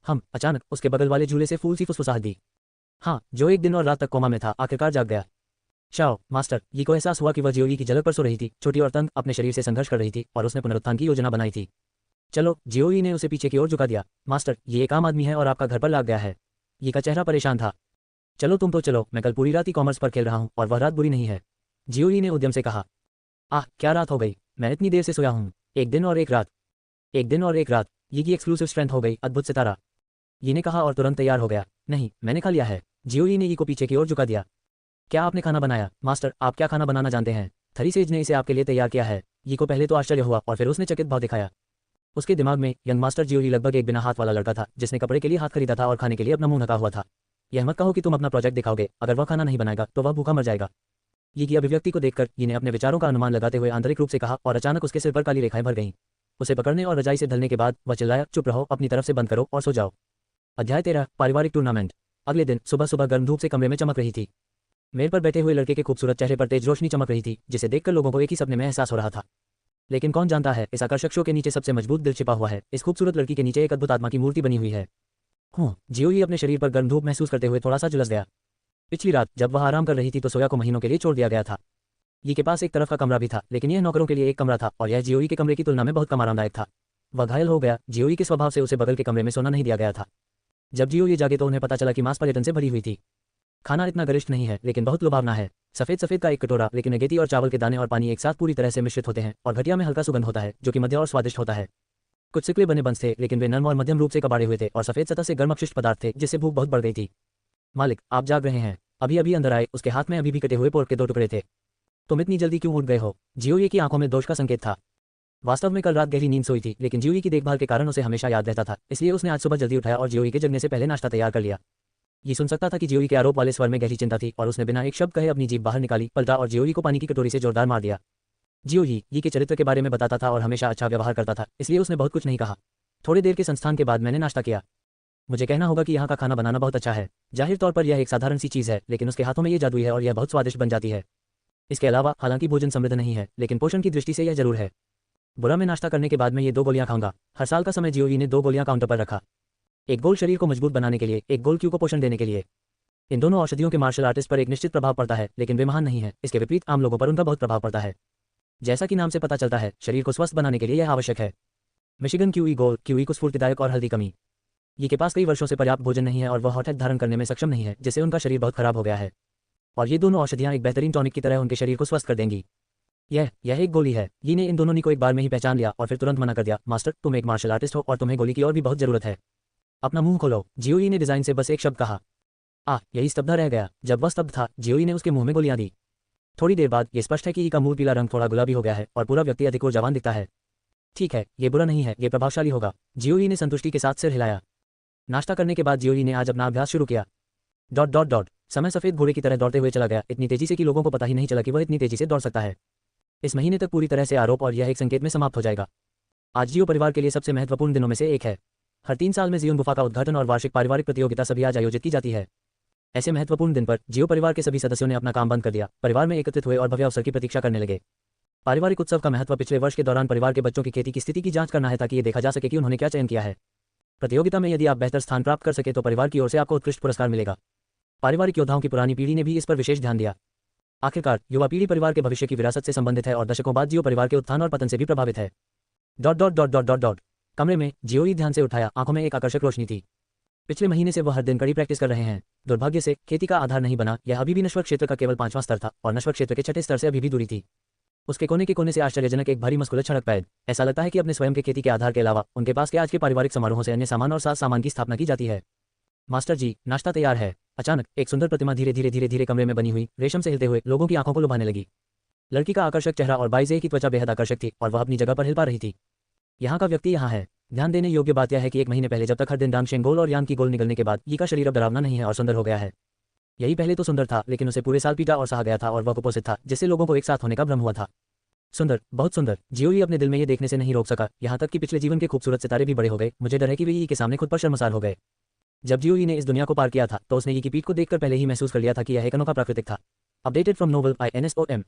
हम अचानक उसके बगल वाले झूले से फूल सी फुसफुसाहट दी। हाँ, जो एक दिन और रात तक कोमा में था आखिरकार जाग गया। शाओ मास्टर यी को एहसास हुआ कि वह जियोई की झलक पर सो रही थी, छोटी और तंग, अपने शरीर से संघर्ष कर रही थी और उसने पुनरुत्थान की योजना बनाई थी। चलो, जियोई ने उसे पीछे की ओर झुका दिया। मास्टर, ये एक आम आदमी है और आपका घर पर लाग गया है। यी का चेहरा परेशान था। चलो तुम तो चलो, मैं कल पूरी रात ही कॉमर्स पर खेल रहा हूँ और वह रात बुरी नहीं है। जियोई ने उद्यम से कहा। आह, क्या रात हो गई, मैं इतनी देर से सोया हूँ। एक दिन और एक रात। एक दिन और एक रात। यी की एक्सक्लूसिव स्ट्रेंथ हो गई, अद्भुत सितारा। यी ने कहा और तुरंत तैयार हो गया। नहीं, मैंने खा लिया है। जियोई ने यी को पीछे की ओर झुका दिया। क्या आपने खाना बनाया? मास्टर, आप क्या खाना बनाना जानते हैं? थरी सेज ने इसे आपके लिए तैयार किया है। यी को पहले तो आश्चर्य हुआ और फिर उसने चकित भाव दिखाया। उसके दिमाग में यंग मास्टर जियोई लगभग एक बिना हाथ वाला लड़का था जिसने कपड़े के लिए हाथ खरीदा था और खाने के लिए अपना मुंह ढका हुआ था। यह मत कहो कि तुम अपना प्रोजेक्ट दिखाओगे, अगर वह खाना नहीं बनाएगा तो वह भूखा मर जाएगा। यी की अभिव्यक्ति को देखकर यी ने अपने विचारों का अनुमान लगाते हुए आंतरिक रूप से कहा और अचानक उसके सिर पर काली रेखाएं भर गईं। उसे पकड़ने और रजाई से ढलने के बाद वह चिल्लाया, चुप रहो, अपनी तरफ से बंद करो और सो जाओ। अध्याय 13 पारिवारिक टूर्नामेंट। अगले दिन सुबह सुबह गर्म धूप से कमरे में चमक रही थी। मेज पर बैठे हुए लड़के के खूबसूरत चेहरे पर तेज रोशनी चमक रही थी, जिसे देखकर लोगों को एक ही सपने में एहसास हो रहा था। लेकिन कौन जानता है, इस आकर्षक शो के नीचे सबसे मजबूत दिल छिपा हुआ है। इस खूबसूरत लड़की के नीचे एक अद्भुत आत्मा की मूर्ति बनी हुई है। जियोई अपने शरीर पर गर्म धूप महसूस करते हुए थोड़ा सा झुलस गया। पिछली रात जब वह आराम कर रही थी तो सोया को महीनों के लिए छोड़ दिया गया था। यी के पास एक तरफ का कमरा भी था, लेकिन यह नौकरों के लिए एक कमरा था और यह जियोई के कमरे की तुलना में बहुत कम आरामदायक था। वह घायल हो गया। जियोई के स्वभाव से उसे बगल के कमरे में सोना नहीं दिया गया था। जब जियोई जागे तो उन्हें पता चला कि मांस पर्यटन से भरी हुई थी। खाना इतना गरिष्ठ नहीं है, लेकिन बहुत लुभावना है। सफेद सफेद का एक कटोरा, लेकिन अगेती और चावल के दाने और पानी एक साथ पूरी तरह से मिश्रित होते हैं और घटिया में हल्का सुगंध होता है जो कि मध्य और स्वादिष्ट होता है। कुछ सिकले बने बंस थे, लेकिन वे नर्म और मध्यम रूप से कबाड़े हुए थे और सफेद सतह से गर्म अपशिष्ट पदार्थ थे जिससे भूख बहुत बढ़ गई थी। मालिक, आप जाग रहे हैं? अभी अभी अंदर आए, उसके हाथ में अभी भी कटे हुए पोर्क के 2 टुकड़े थे। तुम इतनी जल्दी क्यों उठ गए हो? जियोई की आंखों में दोष का संकेत था। वास्तव में कल रात गहरी नींद सोई थी, लेकिन जियोई की देखभाल के कारण उसे हमेशा याद रहता था, इसलिए उसने आज सुबह जल्दी उठाया और जियोई के जगने से पहले नाश्ता तैयार कर लिया। ये सुन सकता था कि जियोई के आरोप वाले स्वर में गहरी चिंता थी और उसने बिना एक शब्द कहे अपनी जीभ बाहर निकाली, पलटा और जियोई को पानी की कटोरी से जोरदार मार दिया। जियोई यी के चरित्र के बारे में बताता था और हमेशा अच्छा व्यवहार करता था, इसलिए उसने बहुत कुछ नहीं कहा। थोड़ी देर के संस्थान के बाद मैंने नाश्ता किया। मुझे कहना होगा कि यहाँ का खाना बनाना बहुत अच्छा है। जाहिर तौर पर यह एक साधारण सी चीज़ है, लेकिन उसके हाथों में ये जादुई है और यह बहुत स्वादिष्ट बन जाती है। इसके अलावा हालांकि भोजन समृद्ध नहीं है, लेकिन पोषण की दृष्टि से यह जरूर है। बुरा में नाश्ता करने के बाद मैं ये 2 गोलियां खाऊंगा। हर साल का समय जियोई ने 2 गोलियां काउंटर पर रखा। एक गोल शरीर को मजबूत बनाने के लिए, एक गोल क्यू को पोषण देने के लिए। इन दोनों औषधियों के मार्शल आर्टिस्ट पर एक निश्चित प्रभाव पड़ता है, लेकिन वे महान नहीं है। इसके विपरीत आम लोगों पर उनका बहुत प्रभाव पड़ता है। जैसा कि नाम से पता चलता है, शरीर को स्वस्थ बनाने के लिए यह आवश्यक है। मिशिगन क्यूई गोल क्यूई को स्फूर्तिदायक और हल्दी कमी। ये के पास कई वर्षों से पर्याप्त भोजन नहीं है और वह हॉट धारण करने में सक्षम नहीं है, जिससे उनका शरीर बहुत खराब हो गया है। और ये दोनों औषधियां एक बेहतरीन टॉनिक की तरह उनके शरीर को स्वस्थ कर देंगी। यह एक गोली है। यी ने इन दोनों को एक बार में ही पहचान लिया और फिर तुरंत मना कर दिया। मास्टर, तुम एक मार्शल आर्टिस्ट हो और तुम्हें गोली की और भी बहुत जरूरत है। अपना मुंह खोलो। जियोई ने डिजाइन से बस एक शब्द कहा। यही स्तब्ध रह गया। जब वह स्तब्ध था, जियोई ने उसके मुंह में गोलियां दी। थोड़ी देर बाद ये स्पष्ट है कि ई का मूल पीला रंग थोड़ा गुलाबी हो गया है और पूरा व्यक्ति अधिक ऊर्जावान दिखता है। ठीक है, ये बुरा नहीं है, ये प्रभावशाली होगा। जियोई ने संतुष्टि के साथ सिर हिलाया। नाश्ता करने के बाद जियोई ने आज अपना अभ्यास शुरू किया। समय सफेद घोड़े की तरह दौड़ते हुए चला गया, इतनी तेजी से कि लोगों को पता ही नहीं चला कि वह इतनी तेजी से दौड़ सकता है। इस महीने तक पूरी तरह से आरोप और यह एक संकेत में समाप्त हो जाएगा। आज जियो परिवार के लिए सबसे महत्वपूर्ण दिनों में से एक है। हर 3 साल में जियोन गुफा का उद्घाटन और वार्षिक पारिवारिक प्रतियोगिता सभी आज आयोजित की जाती है। ऐसे महत्वपूर्ण दिन पर जियो परिवार के सभी सदस्यों ने अपना काम बंद कर दिया, परिवार में एकत्रित हुए और भव्य अवसर की प्रतीक्षा करने लगे। पारिवारिक उत्सव का महत्व पिछले वर्ष के दौरान परिवार के बच्चों की खेती की स्थिति की जांच करना है, ताकि ये देखा जा सके कि उन्होंने क्या चयन किया है। प्रतियोगिता में यदि आप बेहतर स्थान प्राप्त कर सके तो परिवार की ओर से आपको उत्कृष्ट पुरस्कार मिलेगा। पारिवारिक योद्धाओं की पुरानी पीढ़ी ने भी इस पर विशेष ध्यान दिया। आखिरकार युवा पीढ़ी परिवार के भविष्य की विरासत से संबंधित है और दशकों बाद जियो परिवार के उत्थान और पतन से भी प्रभावित है। कमरे में जियोई ध्यान से उठाया, आंखों में एक आकर्षक रोशनी थी। पिछले महीने से वह हर दिन कड़ी प्रैक्टिस कर रहे हैं। दुर्भाग्य से खेती का आधार नहीं बना। यह अभी भी नश्वर क्षेत्र का केवल 5वां स्तर था और नश्वर क्षेत्र के छठे स्तर से अभी भी दूरी थी। उसके कोने के कोने से आश्चर्यजनक एक भारी मस्कुलर छड़क पैद। ऐसा लगता है कि अपने स्वयं के खेती के आधार के अलावा उनके पास के आज के पारिवारिक समारोहों से अन्य सामान और साज सामान की स्थापना की जाती है। मास्टर जी, नाश्ता तैयार है। अचानक एक सुंदर प्रतिमा धीरे धीरे धीरे धीरे कमरे में बनी हुई रेशम से हिलते हुए लोगों की आंखों को लुभाने लगी। लड़की का आकर्षक चेहरा और बाइज़े की त्वचा बेहद आकर्षक थी और वह अपनी जगह पर हिल पा रही थी। यहाँ का व्यक्ति यहाँ है। ध्यान देने योग्य बात यह है कि 1 महीने पहले जब तक हर दिन डांग शेंगोल और यान की गोल निकलने के बाद ये का शरीर अब डरावना नहीं है और सुंदर हो गया है। यही पहले तो सुंदर था, लेकिन उसे पूरे साल पीटा और सहा गया था और वह कुपोषित था, जिससे लोगों को एक साथ होने का भ्रम हुआ था। सुंदर, बहुत सुंदर। जियोई अपने दिल में ये देखने से नहीं रोक सका, यहाँ तक कि पिछले जीवन के खूबसूरत सितारे भी बड़े हो गए। मुझे डर है कि वे ये के सामने खुद पर शर्मसार हो गए। जब जियोई ने इस दुनिया को पार किया था तो उसने ये की पीठ को देखकर पहले ही महसूस कर लिया था कि यह एक अनोखा प्राकृतिक था। Updated from novel INSOM।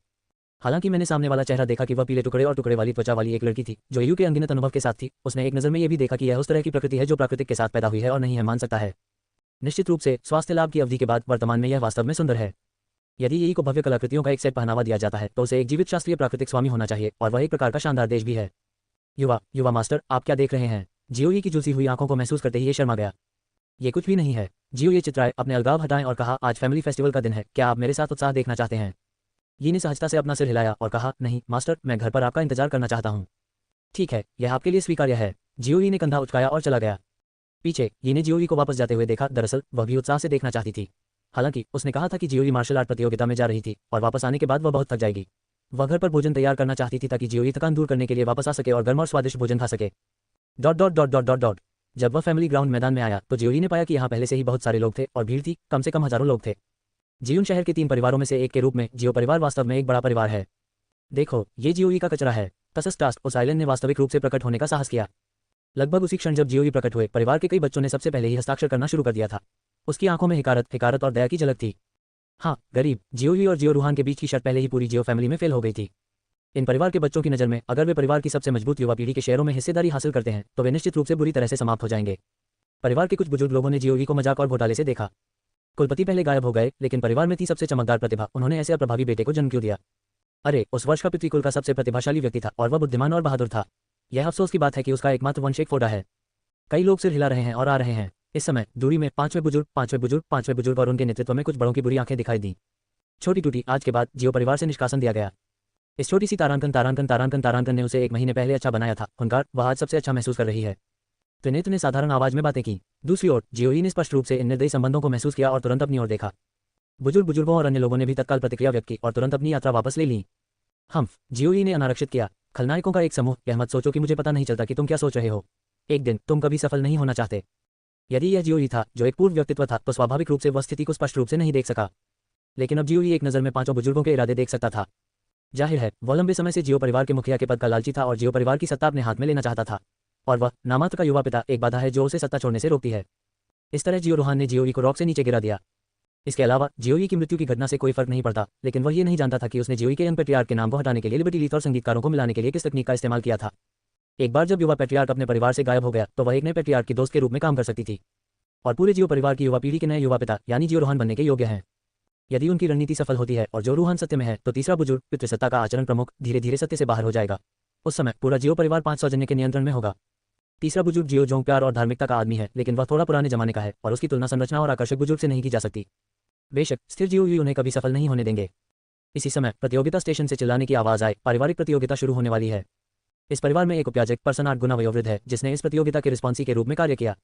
हालांकि मैंने सामने वाला चेहरा देखा कि वह पीले टुकड़े और टुकड़े वाली त्वचा वाली एक लड़की थी जो यू के अनगिनत अनुभव के साथ थी। उसने एक नज़र में यह भी देखा कि यह उस तरह की प्रकृति है जो प्राकृतिक के साथ पैदा हुई है और नहीं है मान सकता है। निश्चित रूप से स्वास्थ्य लाभ की अवधि के बाद वर्तमान में यह वास्तव में सुंदर है। यदि यही को भव्य कलाकृतियों का एक सेट पहनावा दिया जाता है तो उसे एक जीवित शास्त्रीय प्राकृतिक स्वामी होना चाहिए और वह एक प्रकार का शानदार देश भी है। युवा मास्टर, आप क्या देख रहे हैं? जियोई की झुलसी हुई आंखों को महसूस करते ही ये शर्मा गया। ये कुछ भी नहीं है। जियो ये चित्राए अपने अलगाव हटाएं और कहा, आज फैमिली फेस्टिवल का दिन है, क्या आप मेरे साथ उत्साह देखना चाहते हैं? यी ने सहजता से अपना सिर हिलाया और कहा, नहीं मास्टर, मैं घर पर आपका इंतजार करना चाहता हूँ। ठीक है, यह आपके लिए स्वीकार्य है। जियोई ने कंधा उचकाया और चला गया। पीछे यी ने जियोई को वापस जाते हुए देखा। दरअसल वह भी उत्साह से देखना चाहती थी। हालांकि उसने कहा था कि जियोई मार्शल आर्ट प्रतियोगिता में जा रही थी और वापस आने के बाद वह बहुत थक जाएगी। वह घर पर भोजन तैयार करना चाहती थी ताकि जियोई थकान दूर करने के लिए वापस आ सके और गर्म और स्वादिष्ट भोजन खा सके। जब वह फैमिली ग्राउंड मैदान में आया तो जियोई ने पाया कि यहाँ पहले से ही बहुत सारे लोग थे और भीड़ थी, कम से कम हजारों लोग थे। जियोन शहर के 3 परिवारों में से एक के रूप में जियो परिवार वास्तव में एक बड़ा परिवार है। देखो, ये जियोई का कचरा है। तसस टास्ट उस आइलैंड ने वास्तविक रूप से प्रकट होने का साहस किया। लगभग उसी क्षण जब जियोई प्रकट हुए, परिवार के कई बच्चों ने सबसे पहले ही हस्ताक्षर करना शुरू कर दिया था। उसकी आंखों में हिकारत और दया की झलक थी। हाँ, गरीब जियोई और जियो रूहान के बीच की शर्त पहले ही पूरी जियो फैमिली में फेल हो गई थी। इन परिवार के बच्चों की नज़र में अगर वे परिवार की सबसे मजबूत युवा पीढ़ी के शेयरों में हिस्सेदारी हासिल करते हैं तो वे निश्चित रूप से बुरी तरह से समाप्त हो जाएंगे। परिवार के कुछ बुजुर्ग लोगों ने जियोई को मजाक और घोटाले से देखा। कुलपति पहले गायब हो गए, लेकिन परिवार में थी सबसे चमकदार प्रतिभा, उन्होंने ऐसे अप्रभावी बेटे को जन्म क्यों दिया? अरे, उस वर्ष का पितृकुल का सबसे प्रतिभाशाली व्यक्ति था और वह बुद्धिमान और बहादुर था। यह अफसोस की बात है कि उसका एकमात्र वंश एक फोड़ा है। कई लोग सिर हिला रहे हैं और आ रहे हैं। इस समय दूरी में पांचवें बुजुर्ग और उनके नेतृत्व में कुछ बड़ों की बुरी आंखें दिखाई दी। छोटी टूटी आज के बाद जियो परिवार से निष्कासन दिया गया। इस छोटी सी तारांकन ने उसे 1 महीने पहले अच्छा बनाया था। हुनकार, वह आज सबसे अच्छा महसूस कर रही है। त्रिनेत्र ने साधारण आवाज में बातें की। दूसरी ओर जियोई ने स्पष्ट रूप से इन निर्दयी संबंधों को महसूस किया और तुरंत अपनी ओर देखा। बुजुर्गों और अन्य लोगों ने भी तत्काल प्रतिक्रिया व्यक्त की और तुरंत अपनी यात्रा वापस ले ली। जियोई ने अनारक्षित किया। खलनायकों का एक समूह, यह मत सोचो कि मुझे पता नहीं चलता कि तुम क्या सोच रहे हो। एक दिन तुम कभी सफल नहीं होना चाहते। यदि यह जियोई था जो एक पूर्व व्यक्तित्व था तो स्वाभाविक रूप से वह स्थिति को स्पष्ट रूप से नहीं देख सका। लेकिन अब जियोई एक नज़र में 5 बुजुर्गों के इरादे देख सकता था। जाहिर है, वह लंबे समय से जियो परिवार के मुखिया के पद का लालची था और जियो परिवार की सत्ता अपने हाथ में लेना चाहता था। और वह नामात्र का युवा पिता एक बाधा है जो उसे सत्ता छोड़ने से रोकती है। इस तरह जियो रूहान ने जियोई को रॉक से नीचे गिरा दिया। इसके अलावा जियोई की मृत्यु की घटना से कोई फर्क नहीं पड़ता, लेकिन वह ये नहीं जानता था कि उसने जियोई के यंग पेट्रियार्क के नाम को हटाने के लिए लिबर्टी लीथ और संगीतकारों को मिलाने के लिए किस तकनीक का इस्तेमाल किया था। एक बार जब युवा पेट्रियार्क अपने परिवार से गायब हो गया तो वह एक नए पेट्रियार्क की दोस्त के रूप में काम कर सकती थी और पूरे जियो परिवार की युवा पीढ़ी के नए युवा पिता यानी जियो रूहान बनने के योग्य हैं। यदि उनकी रणनीति सफल होती है और जो रूहान सत्य में है तो तीसरा बुजुर्ग पितृसत्ता का आचरण प्रमुख धीरे धीरे सत्य से बाहर हो जाएगा। उस समय पूरा जियो परिवार 5 सौजन्य के नियंत्रण में होगा। तीसरा बुजुर्ग जियो जोंग प्यार और धार्मिकता का आदमी है, लेकिन वह थोड़ा पुराने जमाने का है और उसकी तुलना संरचना और आकर्षक बुजुर्ग से नहीं की जा सकती। बेशक स्थिर जियोई उन्हें कभी सफल नहीं होने देंगे। इसी समय प्रतियोगिता स्टेशन से चिल्लाने की आवाज आए, पारिवारिक प्रतियोगिता शुरू होने वाली है। इस परिवार में एक उपयाजक पर्सन 8 गुना वयोवृद्ध है जिसने इस प्रतियोगिता के रिस्पॉन्सी के रूप में कार्य किया।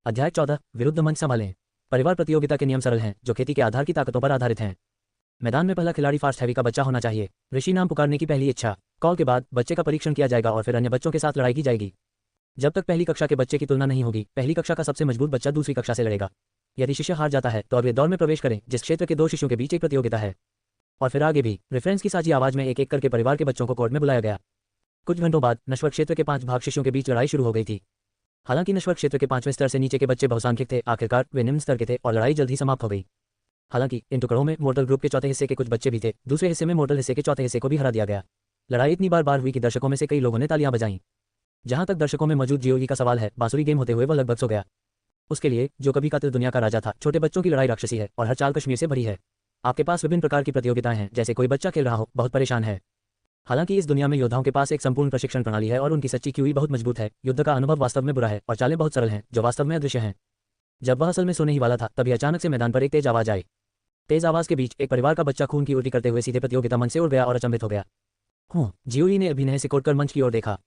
अध्याय 14 विरुद्ध मंच संभालें। परिवार प्रतियोगिता के नियम सरल हैं जो खेती के आधार की ताकतों पर आधारित हैं। मैदान में पहला खिलाड़ी फास्ट हैवी का बच्चा होना चाहिए। ऋषि नाम पुकारने की पहली इच्छा। कॉल के बाद बच्चे का परीक्षण किया जाएगा और फिर अन्य बच्चों के साथ लड़ाई की जाएगी। जब तक पहली कक्षा के बच्चे की तुलना नहीं होगी, पहली कक्षा का सबसे मजबूत बच्चा दूसरी कक्षा से लड़ेगा। यदि शिष्य हार जाता है तो अगले दौर में प्रवेश करें जिस क्षेत्र के 2 शिष्यों के बीच एक प्रतियोगिता है। और फिर आगे भी। रेफरेंस की साझी आवाज में एक एक करके परिवार के बच्चों को कोर्ट में बुलाया गया। कुछ घंटों बाद नश्वर क्षेत्र के 5 भाग शिष्यों के बीच लड़ाई शुरू हो गई थी। हालांकि नश्वर क्षेत्र के 5वें स्तर से नीचे के बच्चे बहुसंख्यक थे, आखिरकार वे निम्न स्तर के थे और लड़ाई जल्द ही समाप्त हो गई। हालांकि इन टुकड़ों में मोर्टल ग्रुप के चौथे हिस्से के कुछ बच्चे भी थे। दूसरे हिस्से में मोर्टल हिस्से के चौथे हिस्से को भी हरा दिया गया। लड़ाई इतनी बार हुई कि दर्शकों में से कई लोगों ने तालियां बजाईं। जहां तक दर्शकों में मौजूद जियोई का सवाल है, बांसुरी गेम होते हुए वह लगभग सो गया। उसके लिए जो कभी कातिल दुनिया का राजा था, छोटे बच्चों की लड़ाई राक्षसी है और हर चाल कश्मीर से भरी है। आपके पास विभिन्न प्रकार की प्रतियोगिताएं हैं, जैसे कोई बच्चा खेल रहा हो, बहुत परेशान है। हालांकि इस दुनिया में योद्धाओं के पास एक संपूर्ण प्रशिक्षण प्रणाली है और उनकी सच्ची क्यूई बहुत मजबूत है। युद्ध का अनुभव वास्तव में बुरा है और चालें बहुत सरल हैं जो वास्तव में अदृश्य हैं। जब वह असल में सोने ही वाला था तभी अचानक से मैदान पर एक तेज आवाज आई। तेज आवाज के बीच एक परिवार का बच्चा खून की उल्टी करते हुए सीधे प्रतियोगिता मंच से उड़ गया और अचंभित हो गया। जियोई ने अभिनय से कोटकर मंच की ओर देखा।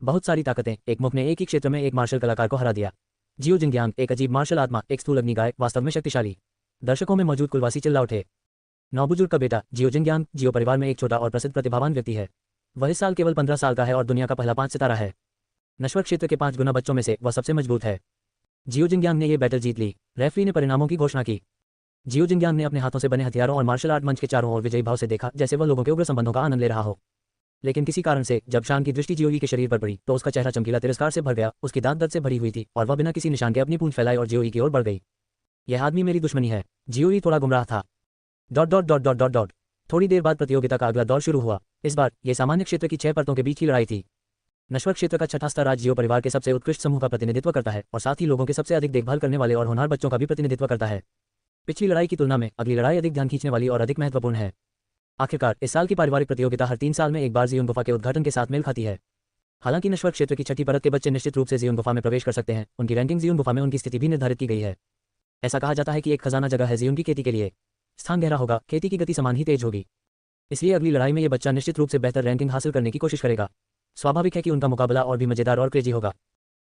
बहुत सारी ताकतें, एक मुख ने एक ही क्षेत्र में एक मार्शल कलाकार को हरा दिया। जियो जिंगयांग, एक अजीब मार्शल आत्मा, एक स्थूल अग्निगाय, वास्तव में शक्तिशाली। दर्शकों में मौजूद कुलवासी चिल्ला उठे। नौबुजुर्ग का बेटा जियो जिंगयांग जियो परिवार में एक छोटा और प्रसिद्ध प्रतिभावान व्यक्ति है। वह इस साल केवल 15 साल का है और दुनिया का पहला 5 सितारा है। नश्वर क्षेत्र के 5 गुना बच्चों में से वह सबसे मजबूत है। जियो जिंगयांग ने यह बैटल जीत ली। रेफरी ने परिणामों की घोषणा की। जियो जिंगयांग ने अपने हाथों से बने हथियारों और मार्शल आर्ट मंच के चारों ओर विजयी भाव से देखा, जैसे वह लोगों के उग्र संबंधों का आनंद ले रहा हो। लेकिन किसी कारण से जब शान की दृष्टि जियोई के शरीर पर पड़ी तो उसका चेहरा चमकीला तिरस्कार से भर गया। उसकी दांत दर्द से भरी हुई थी और वह बिना किसी निशान के अपनी पूंछ फैलाई और जियोई की ओर बढ़ गई। यह आदमी मेरी दुश्मनी है। जियोई थोड़ा गुमराह था। Dot dot dot dot dot dot. थोड़ी देर बाद प्रतियोगिता का अगला दौर शुरू हुआ। इस बार यह सामान्य क्षेत्र की 6 परतों के बीच की लड़ाई थी। नश्वर क्षेत्र का छठा स्तर आज जियो परिवार के सबसे उत्कृष्ट समूह का प्रतिनिधित्व करता है और साथ ही लोगों के सबसे अधिक देखभाल करने वाले और होनहार बच्चों का भी प्रतिनिधित्व करता है। पिछली लड़ाई की तुलना में अगली लड़ाई अधिक ध्यान खींचने वाली और अधिक महत्वपूर्ण है। आखिरकार इस साल की पारिवारिक प्रतियोगिता हर 3 साल में एक बार जियोन गुफा के उद्घाटन के साथ मेल खाती है। हालांकि नश्वर क्षेत्र की छठी परत के बच्चे निश्चित रूप से जियोन गुफा में प्रवेश कर सकते हैं। उनकी रैंकिंग जियोन गुफा में उनकी स्थिति भी निर्धारित की गई है। ऐसा कहा जाता है कि एक खजाना जगह है जियोन की खेती के लिए। स्थान गहरा होगा, खेती की गति समान ही तेज होगी। इसलिए अगली लड़ाई में यह बच्चा निश्चित रूप से बेहतर रैंकिंग हासिल करने की कोशिश करेगा। स्वाभाविक है कि उनका मुकाबला और भी मजेदार और क्रेजी होगा।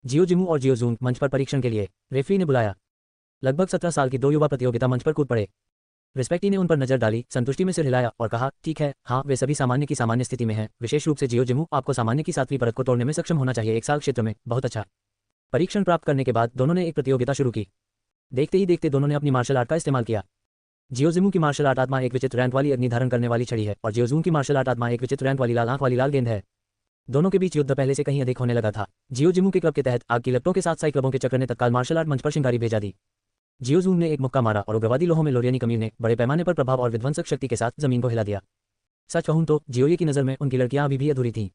जियो जिमू और जियो जून मंच पर परीक्षण के लिए रेफरी ने बुलाया। लगभग 17 साल की 2 युवा प्रतियोगिता मंच पर कूद पड़े। रिस्पेक्टी ने उन पर नजर डाली, संतुष्टि में सिर हिलाया और कहा, ठीक है, हाँ, वे सभी सामान्य की सामान्य स्थिति में हैं। विशेष रूप से जियो जिमू, आपको सामान्य की 7वीं परत को तोड़ने में सक्षम होना चाहिए। 1 साल क्षेत्र में बहुत अच्छा। परीक्षण प्राप्त करने के बाद दोनों ने एक प्रतियोगिता शुरू की। देखते ही देखते दोनों ने अपनी मार्शल आर्ट का इस्तेमाल किया। जियो जिमू की मार्शल आर्ट आत्मा एक विचित्र रैंक वाली अग्नि धारण करने वाली छड़ी है और जियो जून की मार्शल आर्ट आत्मा एक विचित्र रैंक वाली लाल आंख वाली लाल गेंद है। दोनों के बीच युद्ध पहले से कहीं अधिक होने लगा था। जियो जिमू के क्लब के तहत आग की लपटों के साथ साई क्लबों के चक्र ने तत्काल मार्शल आर्ट मंच पर शिंगारी भेजा दी। जियो जून ने एक मुक्का मारा और उग्रवादी लोहों में लोरियानी कमीर ने बड़े पैमाने पर प्रभाव और विध्वंसक शक्ति के साथ जमीन को हिला दिया। सच कहूं तो जियोई की नज़र में उनकी लड़कियां अभी भी अधूरी थीं।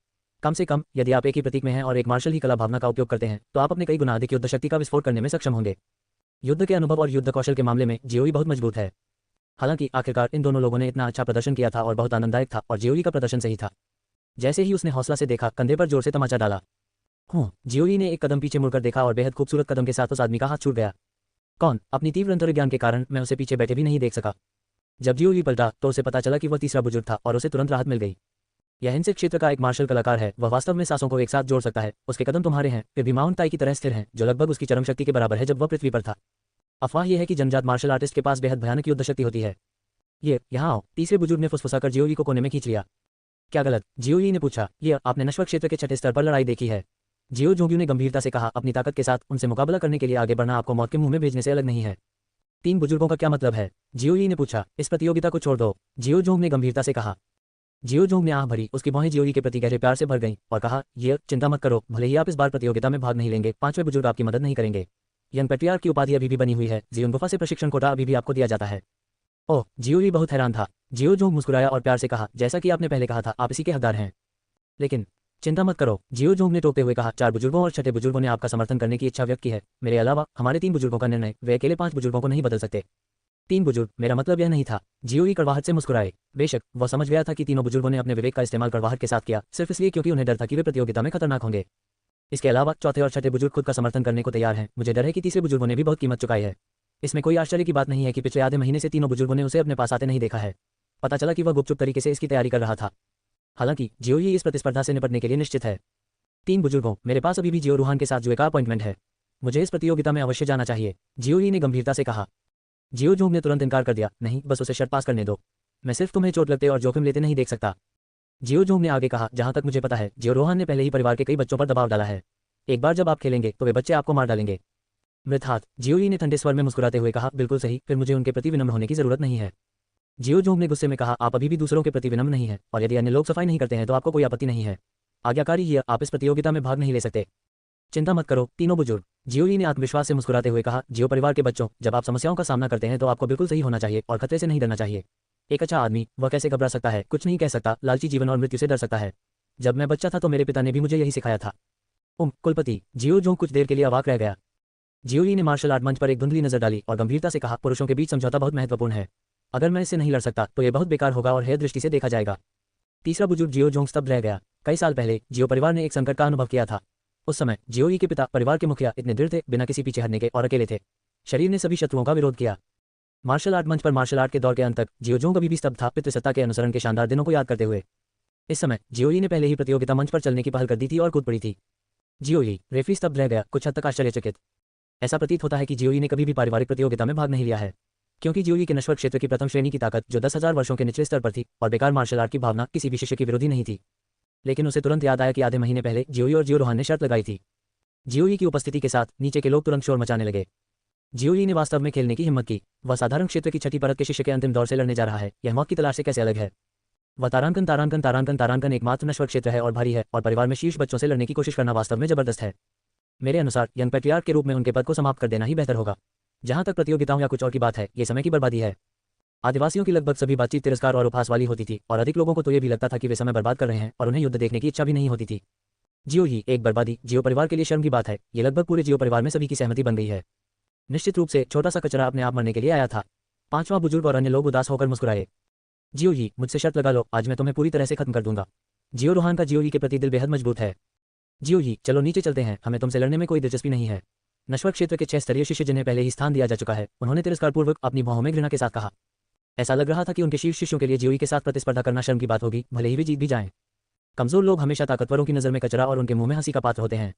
कम से कम यदि आप एक ही प्रतीक में हैं और एक मार्शल ही कला भावना का उपयोग करते हैं तो आप अपने कई गुना अधिक युद्ध शक्ति का विस्फोट करने में सक्षम होंगे। युद्ध के अनुभव और युद्ध कौशल के मामले में जियोई बहुत मजबूत है। हालांकि आखिरकार इन दोनों लोगों ने इतना अच्छा प्रदर्शन किया था और बहुत आनंददायक था और जियोई का प्रदर्शन सही था। जैसे ही उसने हौसला से देखा, कंधे पर जोर से तमाचा डाला। जियोई ने एक कदम पीछे मुड़कर देखा और बेहद खूबसूरत कदम के साथ उस आदमी का हाथ छूट गया। कौन? अपनी तीव्र अंतर्ज्ञान के कारण मैं उसे पीछे बैठे भी नहीं देख सका। जब जियोई पलटा तो उसे पता चला कि वह तीसरा बुजुर्ग था और उसे तुरंत राहत मिल गई। यह हिंसक क्षेत्र का एक मार्शल कलाकार है। वह वास्तव में सांसों को एक साथ जोड़ सकता है। उसके कदम तुम्हारे हैं, फिर भी माउंट ताई की तरह स्थिर हैं, जो लगभग उसकी चरम शक्ति के बराबर है जब वह पृथ्वी पर था। अफवाह यह है कि जन्मजात मार्शल आर्टिस्ट के पास बेहद भयानक युद्ध शक्ति होती है। ये यहाँ आओ। तीसरे बुजुर्ग ने फुसफुसाकर जियोई को कोने में खींच लिया। क्या गलत? जियोई ने पूछा। ये आपने नश्वर क्षेत्र के छठे स्तर पर लड़ाई देखी है। जियो जोंग्यू ने गंभीरता से कहा, अपनी ताकत के साथ उनसे मुकाबला करने के लिए आगे बढ़ना आपको मौत के मुंह में भेजने से अलग नहीं है। 3 बुजुर्गों का क्या मतलब है? जियोई ने पूछा। इस प्रतियोगिता को छोड़ दो, जियो जोंग ने गंभीरता से कहा। जियो जोंग ने आह भरी। उसकी भौहें जियोई के प्रति गहरे प्यार से भर गईं और कहा, ये चिंता मत करो, भले ही आप इस बार प्रतियोगिता में भाग नहीं लेंगे, 5वें बुजुर्ग आपकी मदद नहीं करेंगे। यंग पेट्रियार्क की उपाधि अभी भी बनी हुई है। जियोन गुफा से प्रशिक्षण कोटा अभी भी आपको दिया जाता है। ओह, जियोई बहुत हैरान था। जियो जोंग मुस्कुराया और प्यार से कहा, जैसा कि आपने पहले कहा था, आप इसी के हकदार हैं। लेकिन चिंता मत करो, जियो जोंग ने टोकते हुए कहा। 4 बुजुर्गों और छठे बुजुर्गों ने आपका समर्थन करने की इच्छा व्यक्त की है। मेरे अलावा हमारे 3 बुजुर्गों का निर्णय वे अकेले 5 बुजुर्गों को नहीं बदल सकते। 3 बुजुर्ग, मेरा मतलब यह नहीं था। जियोई कड़वाहट से मुस्कुराए। बेशक वह समझ गया था कि तीनों बुजुर्गों ने अपने विवेक का इस्तेमाल कड़वाहट के साथ किया, सिर्फ इसलिए क्योंकि उन्हें डर था कि वे प्रतियोगिता में खतरनाक होंगे। इसके अलावा चौथे और छठे बुजुर्ग खुद का समर्थन करने को तैयार हैं। मुझे डर है कि तीसरे बुजुर्गों ने भी बहुत कीमत चुकाई है। इसमें कोई आश्चर्य की बात नहीं है कि पिछले आधे महीने से तीनों बुजुर्गों ने उसे अपने पास आते नहीं देखा है। पता चला कि वह गुपचुप तरीके से इसकी तैयारी कर रहा था। हालांकि जियोई इस प्रतिस्पर्धा से निपटने के लिए निश्चित है। 3 बुजुर्गों, मेरे पास अभी भी जियो रूहान के साथ जुए का अपॉइंटमेंट है। मुझे इस प्रतियोगिता में अवश्य जाना चाहिए, जियोई ने गंभीरता से कहा। जियो जोंग ने तुरंत इनकार कर दिया। नहीं, बस उसे शर्त पास करने दो। मैं सिर्फ तुम्हें चोट लगते और जोखिम लेते नहीं देख सकता। जियो जोंग ने आगे कहा, जहां तक मुझे पता है, जियो रोहान ने पहले ही परिवार के कई बच्चों पर दबाव डाला है। एक बार जब आप खेलेंगे तो वे बच्चे आपको मार डालेंगे। मृत हाथ, जियोई ने ठंडे स्वर में मुस्कुराते हुए कहा, बिल्कुल सही, फिर मुझे उनके प्रति विनम्र होने की जरूरत नहीं है। जियो जोंग ने गुस्से में कहा, आप अभी भी दूसरों के प्रति विनम्र नहीं है, और यदि अन्य लोग सफाई नहीं करते हैं तो आपको कोई आपत्ति नहीं है। आज्ञाकारी ही आप इस प्रतियोगिता में भाग नहीं ले सकते। चिंता मत करो, तीनों बुजुर्ग, जियोई ने आत्मविश्वास से मुस्कुराते हुए कहा। जियो परिवार के बच्चों, जब आप समस्याओं का सामना करते हैं तो आपको बिल्कुल सही होना चाहिए और खतरे से नहीं डरना चाहिए। एक अच्छा आदमी, वह कैसे घबरा सकता है, कुछ नहीं कह सकता, लालची जीवन और मृत्यु से डर सकता है। जब मैं बच्चा था तो मेरे पिता ने भी मुझे यही सिखाया था। कुलपति, जियो जोंग कुछ देर के लिए अवाक रह गया। जियोई ने मार्शल आर्ट मंच पर एक धुंधली नजर डाली और गंभीरता से कहा, पुरुषों के बीच समझौता बहुत महत्वपूर्ण है। अगर मैं इससे नहीं लड़ सकता तो यह बहुत बेकार होगा और हेय दृष्टि से देखा जाएगा। तीसरा बुजुर्ग जियो जोंग स्तब्ध रह गया। कई साल पहले जियो परिवार ने एक संकट का अनुभव किया था। उस समय जियोई के पिता, परिवार के मुखिया, इतने दृढ़ थे, बिना किसी पीछे हटने के, और अकेले थे। शरीर ने सभी शत्रुओं का विरोध किया। मार्शल आर्ट मंच पर मार्शल आर्ट के दौर के अंत तक जियो जोंग अभी भी स्तब्ध था, पितृसत्ता के अनुसरण के शानदार दिनों को याद करते हुए। इस समय जियोई ने पहले ही प्रतियोगिता मंच पर चलने की पहल कर दी थी और कूद पड़ी थी। जियोई रेफरी स्तब्ध रह गया, कुछ हद तक आश्चर्यचकित। ऐसा प्रतीत होता है कि जियोई ने कभी भी पारिवारिक प्रतियोगिता में भाग नहीं लिया है, क्योंकि जियोई के नश्वर क्षेत्र की प्रथम श्रेणी की ताकत जो 10,000 वर्षों के निचले स्तर पर थी और बेकार मार्शल आर्ट की भावना किसी भी शिष्य की विरोधी नहीं थी। लेकिन उसे तुरंत याद आया कि आधे महीने पहले जियोई और जियो रोहान ने शर्त लगाई थी। जियोई की उपस्थिति के साथ नीचे के लोग तुरंत शोर मचाने लगे। जियोई ने वास्तव में खेलने की हिम्मत की। वह साधारण क्षेत्र की छठी परत के शिष्य के अंतिम दौर से लड़ने जा रहा है। यह मौत की तलाश से कैसे अलग है। वह तारांकन तारांकन तारांकन तारांकन एकमात्र नश्वर क्षेत्र है और भारी है, और परिवार में शीर्ष बच्चों से लड़ने की कोशिश करना वास्तव में जबरदस्त है। मेरे अनुसार यंग पैट्रियार्क के रूप में उनके पद को समाप्त कर देना ही बेहतर होगा। जहां तक प्रतियोगिताओं या कुछ और की बात है, ये समय की बर्बादी है। आदिवासियों की लगभग सभी बातचीत तिरस्कार और उपहास वाली होती थी, और अधिक लोगों को तो ये भी लगता था कि वे समय बर्बाद कर रहे हैं और उन्हें युद्ध देखने की इच्छा भी नहीं होती थी। जियो ही एक बर्बादी जियो परिवार के लिए शर्म की बात है। ये लगभग पूरे जियो परिवार में सभी की सहमति बन गई है। निश्चित रूप से छोटा सा कचरा अपने आप मरने के लिए आया था। पांचवां बुजुर्ग और अन्य लोग उदास होकर मुस्कुराए। जियो ही, मुझसे शर्त लगा लो, आज मैं तुम्हें पूरी तरह से खत्म कर दूंगा। जियो रोहान का जियो ही के प्रति दिल बेहद मजबूत है। जियो ही, चलो नीचे चलते हैं, हमें तुमसे लड़ने में कोई दिलचस्पी नहीं है। नश्वर क्षेत्र के 6 स्तरीय शिष्य जिन्हें पहले ही स्थान दिया जा चुका है, उन्होंने तिरस्कारपूर्वक अपनी भौहों में घृणा के साथ कहा। ऐसा लग रहा था कि उनके शीर्ष शिष्यों के लिए जियोई के साथ प्रतिस्पर्धा करना शर्म की बात होगी, भले ही वे जीत भी जाएं। कमजोर लोग हमेशा ताकतवरों की नज़र में कचरा और उनके मुंह में हंसी का पात्र होते हैं।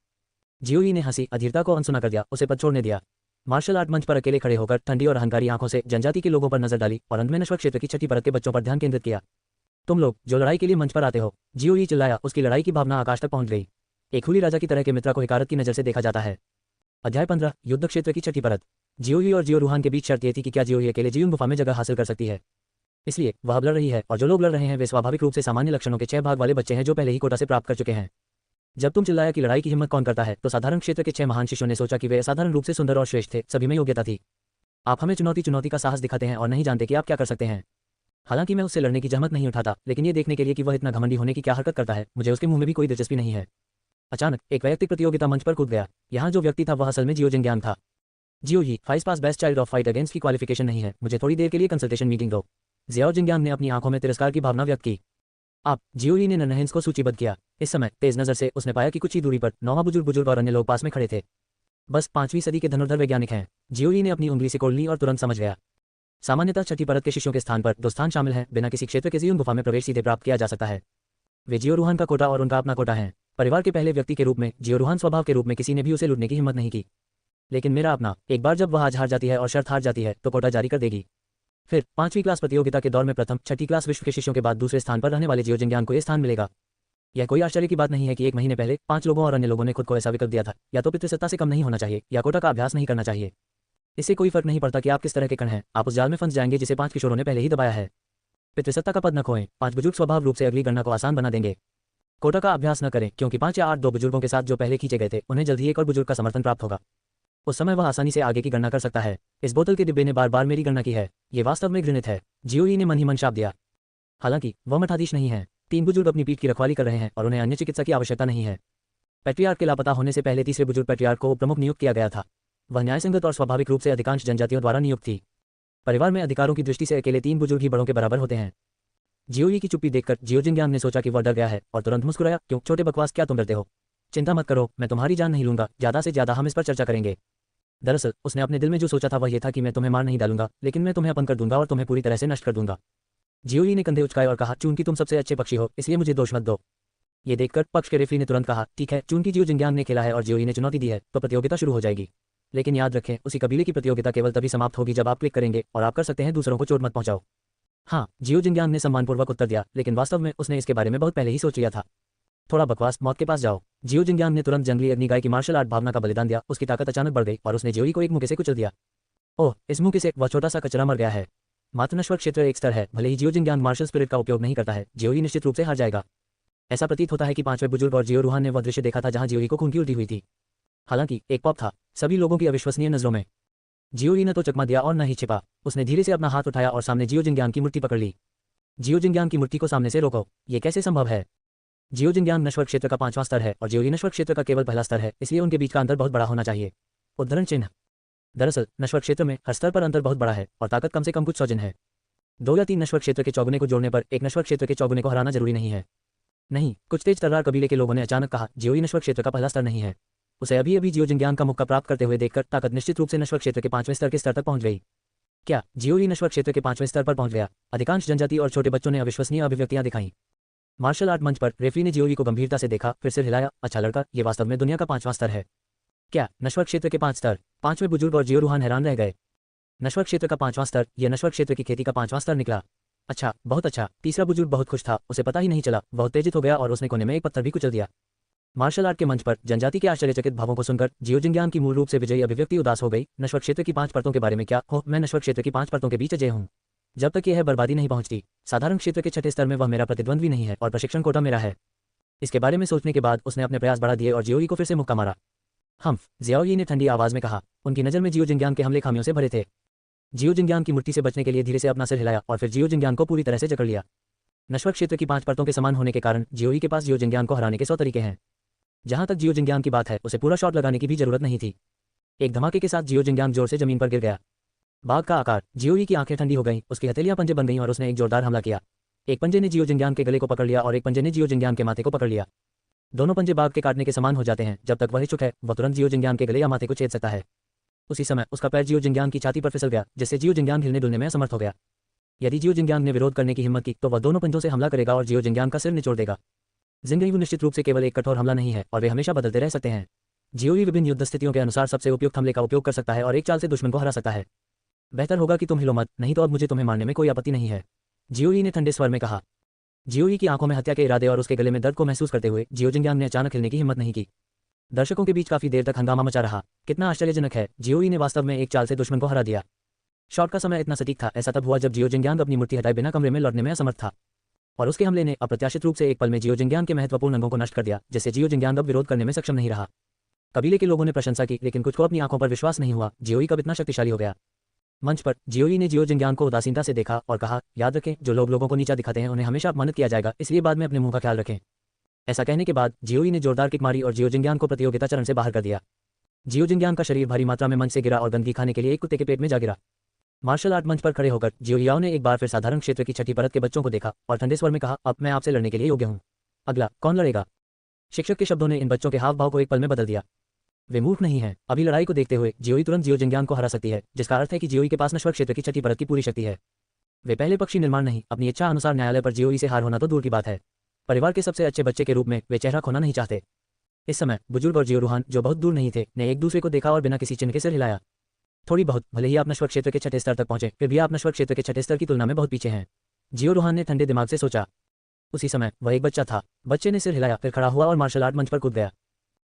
जियोई ने हंसी अधीरता को अनसुना कर दिया, उसे पद छोड़ने दिया। मार्शल आर्ट मंच पर अकेले खड़े होकर ठंडी और अहंकारी आंखों से जनजाति के लोगों पर नजर डाली और अंत में नश्वर क्षेत्र की छठी परत के बच्चों पर ध्यान केंद्रित किया। तुम लोग जो लड़ाई के लिए मंच पर आते हो, जियोई चिल्लाया, उसकी लड़ाई की भावना आकाश तक पहुंच गई। एक हुली राजा की तरह के मित्र को हिकारत की नजर से देखा जाता है। अध्याय 15 युद्ध क्षेत्र की छठी परत। जियोई और जियो रूहान के बीच शर्त यह थी कि क्या जियोई अकेले जियुन गुफा में जगह हासिल कर सकती है। इसलिए वह अब लड़ रही है, और जो लोग लड़ रहे हैं वे स्वाभाविक रूप से सामान्य लक्षणों के 6 भाग वाले बच्चे हैं जो पहले ही कोटा से प्राप्त कर चुके हैं। जब तुम चिल्लाया कि लड़ाई की हिम्मत कौन करता है, तो साधारण क्षेत्र के 6 महान शिष्यों ने सोचा कि वे असाधारण रूप से सुंदर और श्रेष्ठ थे, सभी में योग्यता थी। आप हमें चुनौती का साहस दिखाते हैं और नहीं जानते कि आप क्या कर सकते हैं। हालांकि मैं उससे लड़ने की जहमत नहीं उठाता, लेकिन ये देखने के लिए कि वह इतना घमंडी होने की क्या हरकत करता है, मुझे उसके मुंह में भी कोई दिलचस्पी नहीं है। अचानक एक वैयक्तिक प्रतियोगिता मंच पर कूद गया। यहाँ जो व्यक्ति था वह असल में जियो जिंग्यांग था। जियो ही, फाइस pass best child of fight against की क्वालिफिकेशन नहीं है, मुझे थोड़ी देर के लिए कंसल्टेशन मीटिंग दो। जियाओ जिंग्यांग ने अपनी आंखों में तिरस्कार की भावना व्यक्त की। आप जियो ही ने नन्हेंस को सूचीबद्ध किया। इस समय तेज नजर से उसने पाया कि कुछ ही दूरी पर 9वां बुजुर्ग और अन्य लोग पास में खड़े थे। बस 5वीं सदी के धनुर्धर वैज्ञानिक हैं। जियो ही ने अपनी उंगली से कोड़ ली और तुरंत समझ गया। सामान्यतः छठी परत के शिष्यों के स्थान पर 2 स्थान शामिल हैं। बिना किसी क्षेत्र के जियुन गुफा में प्रवेश सीधे प्राप्त किया जा सकता है। वे जियो रूहान का कोटा और उनका अपना कोटा है। परिवार के पहले व्यक्ति के रूप में जियो रूहान स्वभाव के रूप में किसी ने भी उसे लूटने की हिम्मत नहीं की। लेकिन मेरा अपना, एक बार जब वह आज हार जाती है और शर्त हार जाती है तो कोटा जारी कर देगी। फिर 5वीं क्लास प्रतियोगिता के दौर में प्रथम, छठी क्लास विश्व के शिष्यों के बाद दूसरे स्थान पर रहने वाले जियो जिंग्यांग को यह स्थान मिलेगा। यह कोई आश्चर्य की बात नहीं है कि 1 महीने पहले 5 लोगों और अन्य लोगों ने खुद को ऐसा विकल्प दिया था। या तो पितृसत्ता से कम नहीं होना चाहिए या कोटा का अभ्यास नहीं करना चाहिए। इससे कोई फर्क नहीं पड़ता कि आप किस तरह के कण हैं, आप उस जाल में फंस जाएंगे जिसे 5 किशोरों ने पहले ही दबाया है। पितृसत्ता का पद न खोएं। 5 बुजुर्ग स्वभाव रूप से अगली गणना को आसान बना देंगे। कोटा का अभ्यास न करें, क्योंकि 5 या 8 2 बुजुर्गों के साथ जो पहले खींचे गए थे, उन्हें जल्द ही एक और बुजुर्ग का समर्थन प्राप्त होगा। उस समय वह आसानी से आगे की गणना कर सकता है। इस बोतल के डिब्बे ने बार बार मेरी गणना की है, ये वास्तव में घृणित है। जियो ही ने मन ही मन शाप दिया। हालांकि वह मठाधीश नहीं है। 3 बुजुर्ग अपनी पीठ की रखवाली कर रहे हैं और उन्हें अन्य चिकित्सा की आवश्यकता नहीं है। पैट्रियार्क के लापता होने से पहले तीसरे बुजुर्ग पैट्रियार्क को प्रमुख नियुक्त किया गया था। वह न्यायसंगत और स्वाभाविक रूप से अधिकांश जनजातियों द्वारा नियुक्त थी। परिवार में अधिकारों की दृष्टि से अकेले 3 बुजुर्ग ही बड़ों के बराबर होते हैं। जियोई की चुप्पी देखकर जियो जिंग्यांग ने सोचा कि वह डर गया है और तुरंत मुस्कुराया। क्यों छोटे बकवास, क्या तुम डरते हो? चिंता मत करो, मैं तुम्हारी जान नहीं लूंगा, ज्यादा से ज्यादा हम इस पर चर्चा करेंगे। दरअसल उसने अपने दिल में जो सोचा था वह यह था कि मैं तुम्हें मार नहीं डालूंगा, लेकिन मैं तुम्हें अपन कर दूंगा और तुम्हें पूरी तरह से नष्ट कर दूंगा। जियोई ने कंधे उचकाए और कहा, चूंकि तुम सबसे अच्छे पक्षी हो इसलिए मुझे दोष मत दो। ये देखकर पक्ष के रेफरी ने तुरंत कहा, ठीक है, चूंकि जियो जिंग्यांग ने खेला है और जियोई ने चुनौती दी है तो प्रतियोगिता शुरू हो जाएगी। लेकिन याद रखें, उसी कबीले की प्रतियोगिता केवल तभी समाप्त होगी जब आप क्लिक करेंगे, और आप कर सकते हैं दूसरों को चोट मत पहुंचाओ। हाँ, जियो जिंग्यांग ने सम्मानपूर्वक उत्तर दिया, लेकिन वास्तव में उसने इसके बारे में बहुत पहले ही सोच लिया था। थोड़ा बकवास, मौत के पास जाओ। जियो जिंग्यांग ने तुरंत जंगली अग्निगाय की मार्शल आर्ट भावना का बलिदान दिया। उसकी ताकत अचानक बढ़ गई और उसने जियोई को एक मुक्के से कुचल दिया। ओह, इस मुक्के से वह छोटा सा कचरा मर गया है। मात्र नश्वर क्षेत्र एक स्तर है। भले ही जियो जिंग्यांग मार्शल स्पिरिट का उपयोग नहीं करता है, जियोई निश्चित रूप से हार जाएगा। ऐसा प्रतीत होता है कि 5वें बुजुर्ग और जियो रूहान ने वह दृश्य देखा था जहां जियोई को खून की उल्टी हुई थी। हालांकि एक पॉप था सभी लोगों की अविश्वसनीय नजरों में। जियोई ने तो चकमा दिया और न ही छिपा। उसने धीरे से अपना हाथ उठाया और सामने जियो जिंग्यांग की मुट्ठी पकड़ ली। जियो जिंग्यांग की मुट्ठी को सामने से रोको। ये कैसे संभव है? जियो जिंग्यांग नश्वर क्षेत्र का 5वां स्तर है और जियोई नश्वर क्षेत्र का केवल पहला स्तर है, इसलिए उनके बीच का अंतर बहुत बड़ा होना चाहिए। उद्धरण चिन्ह। दरअसल नश्वर क्षेत्र में हर स्तर पर अंतर बहुत बड़ा है और ताकत कम से कम कुछ 100 जिन है। 2 या 3 नश्वर क्षेत्र के चौगुने को जोड़ने पर एक नश्वर क्षेत्र के चौगुने को हराना जरूरी नहीं है। नहीं, कुछ तेज तर्रार कबीले के लोगों ने अचानक कहा, जियोई नश्वर क्षेत्र का पहला स्तर नहीं है। उसे अभी अभी जियो जिंग्यांग का मुक्का प्राप्त करते हुए देखकर ताकत निश्चित रूप से नश्वर क्षेत्र के 5वें स्तर के स्तर तक पहुंच गई। क्या जियोई नश्वर क्षेत्र के 5वें स्तर पर पहुंच गया? अधिकांश जनजाति और छोटे बच्चों ने अविश्वसनीय अभिव्यक्तियां दिखाईं। मार्शल आर्ट मंच पर रेफरी ने जियोई को गंभीरता से देखा, फिर सिर हिलाया। अच्छा लड़का, ये वास्तव में दुनिया का 5वां स्तर है क्या? नश्वर क्षेत्र के 5 स्तर। 5वें बुजुर्ग और जियो रूहान हैरान रह गए। नश्वर क्षेत्र का 5वां स्तर, यह नश्वर क्षेत्र की खेती का 5वां स्तर निकला। अच्छा, बहुत अच्छा। तीसरा बुजुर्ग बहुत खुश था, उसे पता ही नहीं चला, बहुत तेजित हो गया और उसने कोने में एक पत्थर भी कुचल दिया। मार्शल आर्ट के मंच पर जनजाति के आश्चर्यचकित भावों को सुनकर जियो जिंगयान की मूल रूप से विजयी अभिव्यक्ति उदास हो गई। नश्वर क्षेत्र की 5 परतों के बारे में क्या हो? मैं नश्वर क्षेत्र की 5 परतों के बीच अजय हूँ। जब तक यह बर्बादी नहीं पहुंचती, साधारण क्षेत्र के 6ठे स्तर में वह मेरा प्रतिद्वंद्वी नहीं है और प्रशिक्षण कोटा मेरा है। इसके बारे में सोचने के बाद उसने अपने प्रयास बढ़ा दिए और जियोई को फिर से मुक्का मारा। जियाओई ने ठंडी आवाज में कहा। उनकी नज़र में जियो जिंगयान के हमले खामियों से भरे थे। जियो जिंगयान की मुट्ठी से बचने के लिए धीरे से अपना सिर हिलाया और फिर जियो जिंगयान को पूरी तरह से जकड़ लिया। नश्वर क्षेत्र की 5 परतों के समान होने के कारण जियोई के पास जियो जिंगयान को हराने के 100 तरीके हैं। जहां तक जियो जिंगयान की बात है, उसे पूरा शॉट लगाने की भी जरूरत नहीं थी। एक धमाके के साथ जियो जिंगयान जोर से जमीन पर गिर गया। बाघ का आकार। जियोई की आंखें ठंडी हो गईं, उसकी हथेलियां पंजे बन गईं और उसने एक जोरदार हमला किया। एक पंजे ने जियो जिंगयान के गले को पकड़ लिया और एक पंजे ने जियो जिंगयान के माथे को पकड़ लिया। दोनों पंजे बाघ के काटने के समान हो जाते हैं। जब तक वह इच्छुक है, वह तुरंत जियो जिंगयान के गले या माथे को छेद सकता है। उसी समय उसका पैर जियो जिंगयान की छाती पर फिसल गया, जिससे जियो जिंगयान हिलने डुलने में असमर्थ हो गया। यदि जियो जिंगयान ने विरोध करने की हिम्मत की तो वह दोनों पंजों से हमला करेगा और जियो जिंगयान का सिर निचोड़ देगा। जिंगयू निश्चित रूप से केवल एक कठोर हमला नहीं है और वे हमेशा बदलते रह सकते हैं। जियोई विभिन्न युद्ध स्थितियों के अनुसार सबसे उपयुक्त हमले का उपयोग कर सकता है और एक चाल से दुश्मन को हरा सकता है। बेहतर होगा कि तुम हिलो मत, नहीं तो अब मुझे तुम्हें मारने में कोई आपत्ति नहीं है, जियोई ने ठंडे स्वर में कहा। जियोई की आंखों में हत्या के इरादे और उसके गले में दर्द को महसूस करते हुए जियो जिंगयान ने अचानक हिलने की हिम्मत नहीं की। दर्शकों के बीच काफी देर तक हंगामा मचा रहा। कितना आश्चर्यजनक है, जियोई ने वास्तव में एक चाल से दुश्मन को हरा दिया। शॉट का समय इतना सटीक था, ऐसा तब हुआ जब जियो जिंगयान अपनी मुट्ठी हटाए बिना कमरे में लौटने में असमर्थ था और उसके हमले ने अप्रत्याशित रूप से एक पल में जियो जिंगयान के महत्वपूर्ण अंगों को नष्ट कर दिया, जिससे जियो जिंगयान अब विरोध करने में सक्षम नहीं रहा। कबीले के लोगों ने प्रशंसा की, लेकिन कुछ को अपनी आंखों पर विश्वास नहीं हुआ। जियोई कब इतना शक्तिशाली हो गया। मंच पर जियोई ने जियो जिंगयान को उदासीनता से देखा और कहा, याद रखें, जो लोग लोगों को नीचा दिखाते हैं उन्हें हमेशा अपमानित किया जाएगा, इसलिए बाद में अपने मुंह का ख्याल रखें। ऐसा कहने के बाद जियोई ने जोरदार किक मारी और जियो जिंगयान को प्रतियोगिता चरण से बाहर कर दिया। जियो जिंगयान का शरीर भारी मात्रा में मंच से गिरा और गंदगी खाने के लिए एक कुत्ते के पेट में जा गिरा। मार्शल आर्ट मंच पर खड़े होकर जियोयाओ ने एक बार फिर साधारण क्षेत्र की 6ठी परत के बच्चों को देखा और ठंडे स्वर में कहा, अब मैं आपसे लड़ने के लिए योग्य हूँ। अगला कौन लड़ेगा? शिक्षक के शब्दों ने इन बच्चों के हाव भाव को एक पल में बदल दिया। वे मूर्ख नहीं हैं। अभी लड़ाई को देखते हुए जियोई तुरंत जियो जिंगयान को हरा सकती है, जिसका अर्थ है कि जियोई के पास नश्वर क्षेत्र की 6ठी परत की पूरी शक्ति है। वे पहले पक्षी निर्माण नहीं, अपनी इच्छा अनुसार न्यायालय पर जियोई से हार होना तो दूर की बात है, परिवार के सबसे अच्छे बच्चे के रूप में वे चेहरा खोना नहीं चाहते। इस समय बुजुर्ग और जियो रूहान, जो बहुत दूर नहीं थे, ने एक दूसरे को देखा और बिना किसी चिन्ह के सिर हिलाया। थोड़ी बहुत, भले ही आप नश्वर क्षेत्र के 6ठे स्तर तक पहुंचे, फिर भी आप नश्वर क्षेत्र के 6ठे स्तर की तुलना में बहुत पीछे हैं, जियो रूहान ने ठंडे दिमाग से सोचा। उसी समय वह एक बच्चा था। बच्चे ने सिर हिलाया, फिर खड़ा हुआ और मार्शल आर्ट मंच पर कूद गया।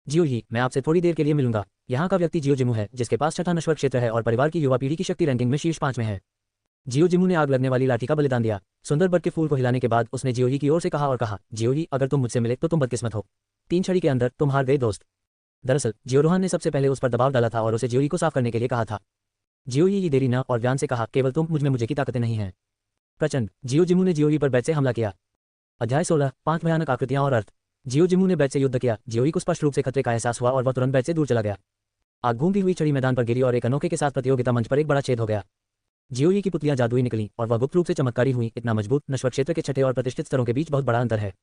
जियोई, मैं आपसे थोड़ी देर के लिए मिलूंगा। यहाँ का व्यक्ति जियो जिमू है, जिसके पास 6ठा नश्वर क्षेत्र है और परिवार की युवा पीढ़ी की शक्ति रैंकिंग में शीर्ष 5 में है। जियो जिमू ने आग लगने वाली लाठी का बलिदान दिया। सुंदर बट के फूल को हिलाने के बाद उसने जियोई की ओर से कहा और कहा, जियोई, अगर तुम मुझसे मिले तो तुम बदकिस्मत हो। 3 छड़ी के अंदर तुम हार गए दोस्त। दरअसल जियो रूहान ने सबसे पहले उस पर दबाव डाला था और उसे जियोई को साफ करने के लिए कहा था। जियोई देरी न और व्यान से कहा, केवल तुम मुझ में मुझे की ताकतें नहीं हैं। प्रचंड। जियो जिमू ने जियोई पर बैट से हमला किया। अध्याय 16, 5 भयानक आकृतियां और अर्थ। जियो जिमू ने बैट से युद्ध किया। जियोई को स्पष्ट रूप से खतरे का एहसास हुआ और वह तुरंत बैट से दूर चला गया। आग घूमती हुई छड़ी मैदान पर गिरी और एक अनोखे के साथ प्रतियोगिता मंच पर एक बड़ा छेद हो गया। जियोई की पुतलियां जादुई निकली और वह गुप्त रूप से चमत्कारी हुई। इतना मजबूत। नश्वर क्षेत्र के 6ठे और प्रतिष्ठित स्तरों के बीच बहुत बड़ा अंतर है।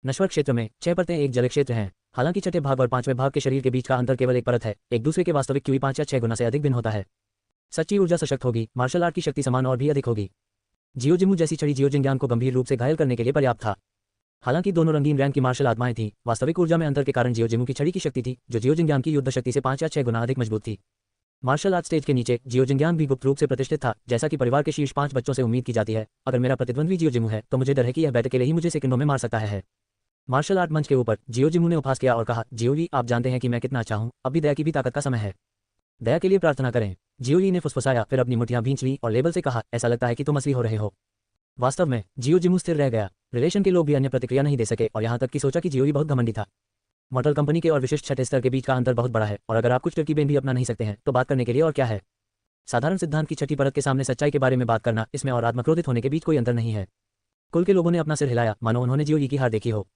नश्वर क्षेत्र में 6 परतें एक जल क्षेत्र हैं। हालांकि 6ठे भाग और 5वें भाग के शरीर के बीच का अंतर केवल एक परत है। एक दूसरे के वास्तविक क्यूई 5 या 6 गुना से अधिक भिन्न होता है। सच्ची ऊर्जा सशक्त होगी, मार्शल आर्ट की शक्ति समान और भी अधिक होगी। जियो जिमू जैसी छड़ी जियो जिंगयान को गंभीर रूप से घायल करने के लिए पर्याप्त था। हालांकि दोनों रंगीन रैंक की मार्शल आत्माएं थीं, वास्तविक ऊर्जा में अंतर के कारण जियो जिमू की छड़ी की शक्ति थी, जो जियो जिंगयान की युद्ध शक्ति से 5 या 6 गुना अधिक मजबूत थी। मार्शल आर्ट स्टेज के नीचे जियो जिंगयान भी गुप्त रूप से प्रतिष्ठित था, जैसा कि परिवार के शीर्ष 5 बच्चों से उम्मीद की जाती है। अगर मेरा प्रतिद्वंद्वी जियो जिमू है तो मुझे डर है कि यह बैट अकेले ही मुझे सेकंडों में मार सकता है। मार्शल आर्ट मंच के ऊपर जियो जिमू ने उपहास किया और कहा, जियोई, आप जानते हैं कि मैं कितना अच्छा हूं, अब भी दया की भी ताकत का समय है। दया के लिए प्रार्थना करें। जियोई ने फुसफुसाया, फिर अपनी मुठ्ठियां भींच ली और लेबल से कहा, ऐसा लगता है कि तुम असली हो रहे हो। वास्तव में जियो जिमू स्थिर रह गया। रिलेशन के लोग भी अन्य प्रतिक्रिया नहीं दे सके और यहाँ तक कि सोचा कि जियोई बहुत घमंडी था। मॉडल कंपनी के और विशिष्ट 6ठे स्तर के बीच का अंतर बहुत बड़ा है और अगर आप कुछ तरकीबें भी अपना नहीं सकते हैं तो बात करने के लिए और क्या है। साधारण सिद्धांत की 6ठी परत के सामने सच्चाई के बारे में बात करना, इसमें और आत्मक्रोधित होने के बीच कोई अंतर नहीं है। कुल के लोगों ने अपना सिर हिलाया, मानो उन्होंने जियोई की हार देखी हो।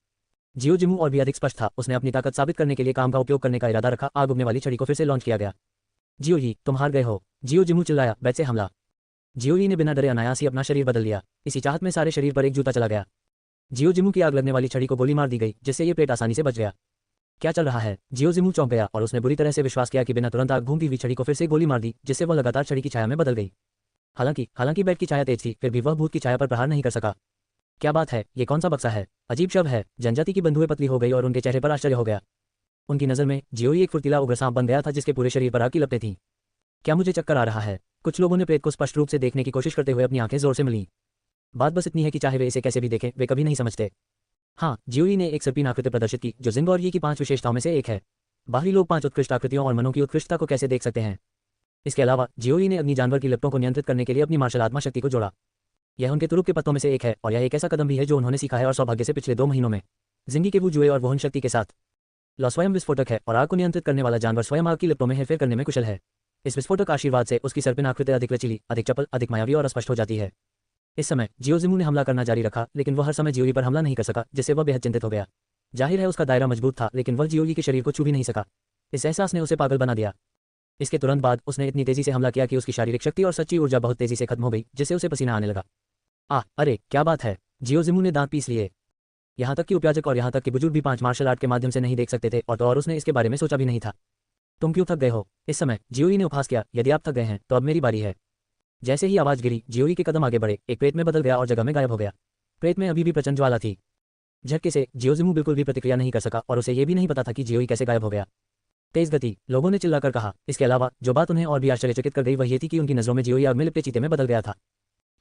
जियो जिमू और भी अधिक स्पष्ट था। उसने अपनी ताकत साबित करने के लिए काम का उपयोग करने का इरादा रखा। आग उगने वाली छड़ी को फिर से लॉन्च किया गया। जियोई, तुम हार गए हो। जियो जिमू चिल्लाया, बैट से हमला। जियोई ने बिना डरे अनायास ही अपना शरीर बदल लिया। इसी चाहत में सारे शरीर पर एक जूता चला गया। जियो जिमू की आग लगने वाली छड़ी को गोली मार दी गई, जिससे ये प्लेट आसानी से बच गया। क्या चल रहा है? जियो जिमू चौंक गया और उसने बुरी तरह से विश्वास किया कि बिना तुरंत आग घूमती हुई छड़ी को फिर से गोली मार दी, जिससे वह लगातार छड़ी की छाया में बदल गई। हालांकि बैट की छाया तेज थी, फिर भी वह भूत की छाया पर प्रहार नहीं कर सका। क्या बात है, ये कौन सा बक्सा है? अजीब शव है। जनजाति की बंधुएं पतली हो गई और उनके चेहरे पर आश्चर्य हो गया। उनकी नज़र में जियोई एक फुर्तीला उग्र सांप बन गया था जिसके पूरे शरीर पर आग की लपटें थीं। क्या मुझे चक्कर आ रहा है? कुछ लोगों ने प्रेत को स्पष्ट रूप से देखने की कोशिश करते हुए अपनी आंखें जोर से मिलीं। बात बस इतनी है कि चाहे वे इसे कैसे भी देखें, वे कभी नहीं समझते। हाँ, जियोई ने एक सर्पीन आकृति प्रदर्शित की जो जिंग और ये की 5 विशेषताओं में से एक है। बाहरी लोग 5 उत्कृष्ट आकृतियों और मनों की उत्कृष्टता को कैसे देख सकते हैं? इसके अलावा जियोई ने अग्नि जानवर की लपटों को नियंत्रित करने के लिए अपनी मार्शल आत्मा शक्ति को जोड़ा। यह उनके तुरुप के पत्तों में से एक है और यह एक ऐसा कदम भी है जो उन्होंने सीखा है और सौभाग्य से पिछले 2 महीनों में जिंगी के वो जुए और वहन शक्ति के साथ। लॉ स्वयं विस्फोटक है और आग को नियंत्रित करने वाला जानवर स्वयं आग की लपटों में हेरफेर करने में कुशल है। इस विस्फोटक आशीर्वाद से उसकी सर्पिन आकृति अधिक लचीली, अधिक चपल, अधिक मायावी और अस्पष्ट हो जाती है। इस समय जियोजिमू ने हमला करना जारी रखा, लेकिन वह हर समय जियोई पर हमला नहीं कर सका, जिससे वह बेहद चिंतित हो गया। जाहिर है उसका दायरा मजबूत था, लेकिन वह जियोई के शरीर को छू भी नहीं सका। इस एहसास ने उसे पागल बना दिया। इसके तुरंत बाद उसने इतनी तेजी से हमला किया कि उसकी शारीरिक शक्ति और सच्ची ऊर्जा बहुत तेजी से खत्म हो गई, जिससे उसे पसीना आने लगा। अरे क्या बात है? जियोजिमू ने दांत पीस लिए। यहाँ तक कि उपयाजक और यहाँ तक कि बुजुर्ग भी 5 मार्शल आर्ट के माध्यम से नहीं देख सकते थे और उसने इसके बारे में सोचा भी नहीं था। तुम क्यों थक गए हो? इस समय जियोई ने उपहास किया। यदि आप थक गए हैं तो अब मेरी बारी है। जैसे ही आवाज गिरी, जियोई के कदम आगे बढ़े, एक प्रेत में बदल गया और जगह में गायब हो गया। प्रेत में अभी भी प्रचंड ज्वाला थी। झटके से जियोजिमू बिल्कुल भी प्रतिक्रिया नहीं कर सका और उसे यह भी नहीं पता था कि जियोई कैसे गायब हो गया। तेज गति, लोगों ने चिल्लाकर कहा। इसके अलावा जो बात उन्हें और भी आश्चर्यचकित कर गई वह ये थी कि उनकी नजरों में जियोई आग में लिपटे चीते में बदल गया था।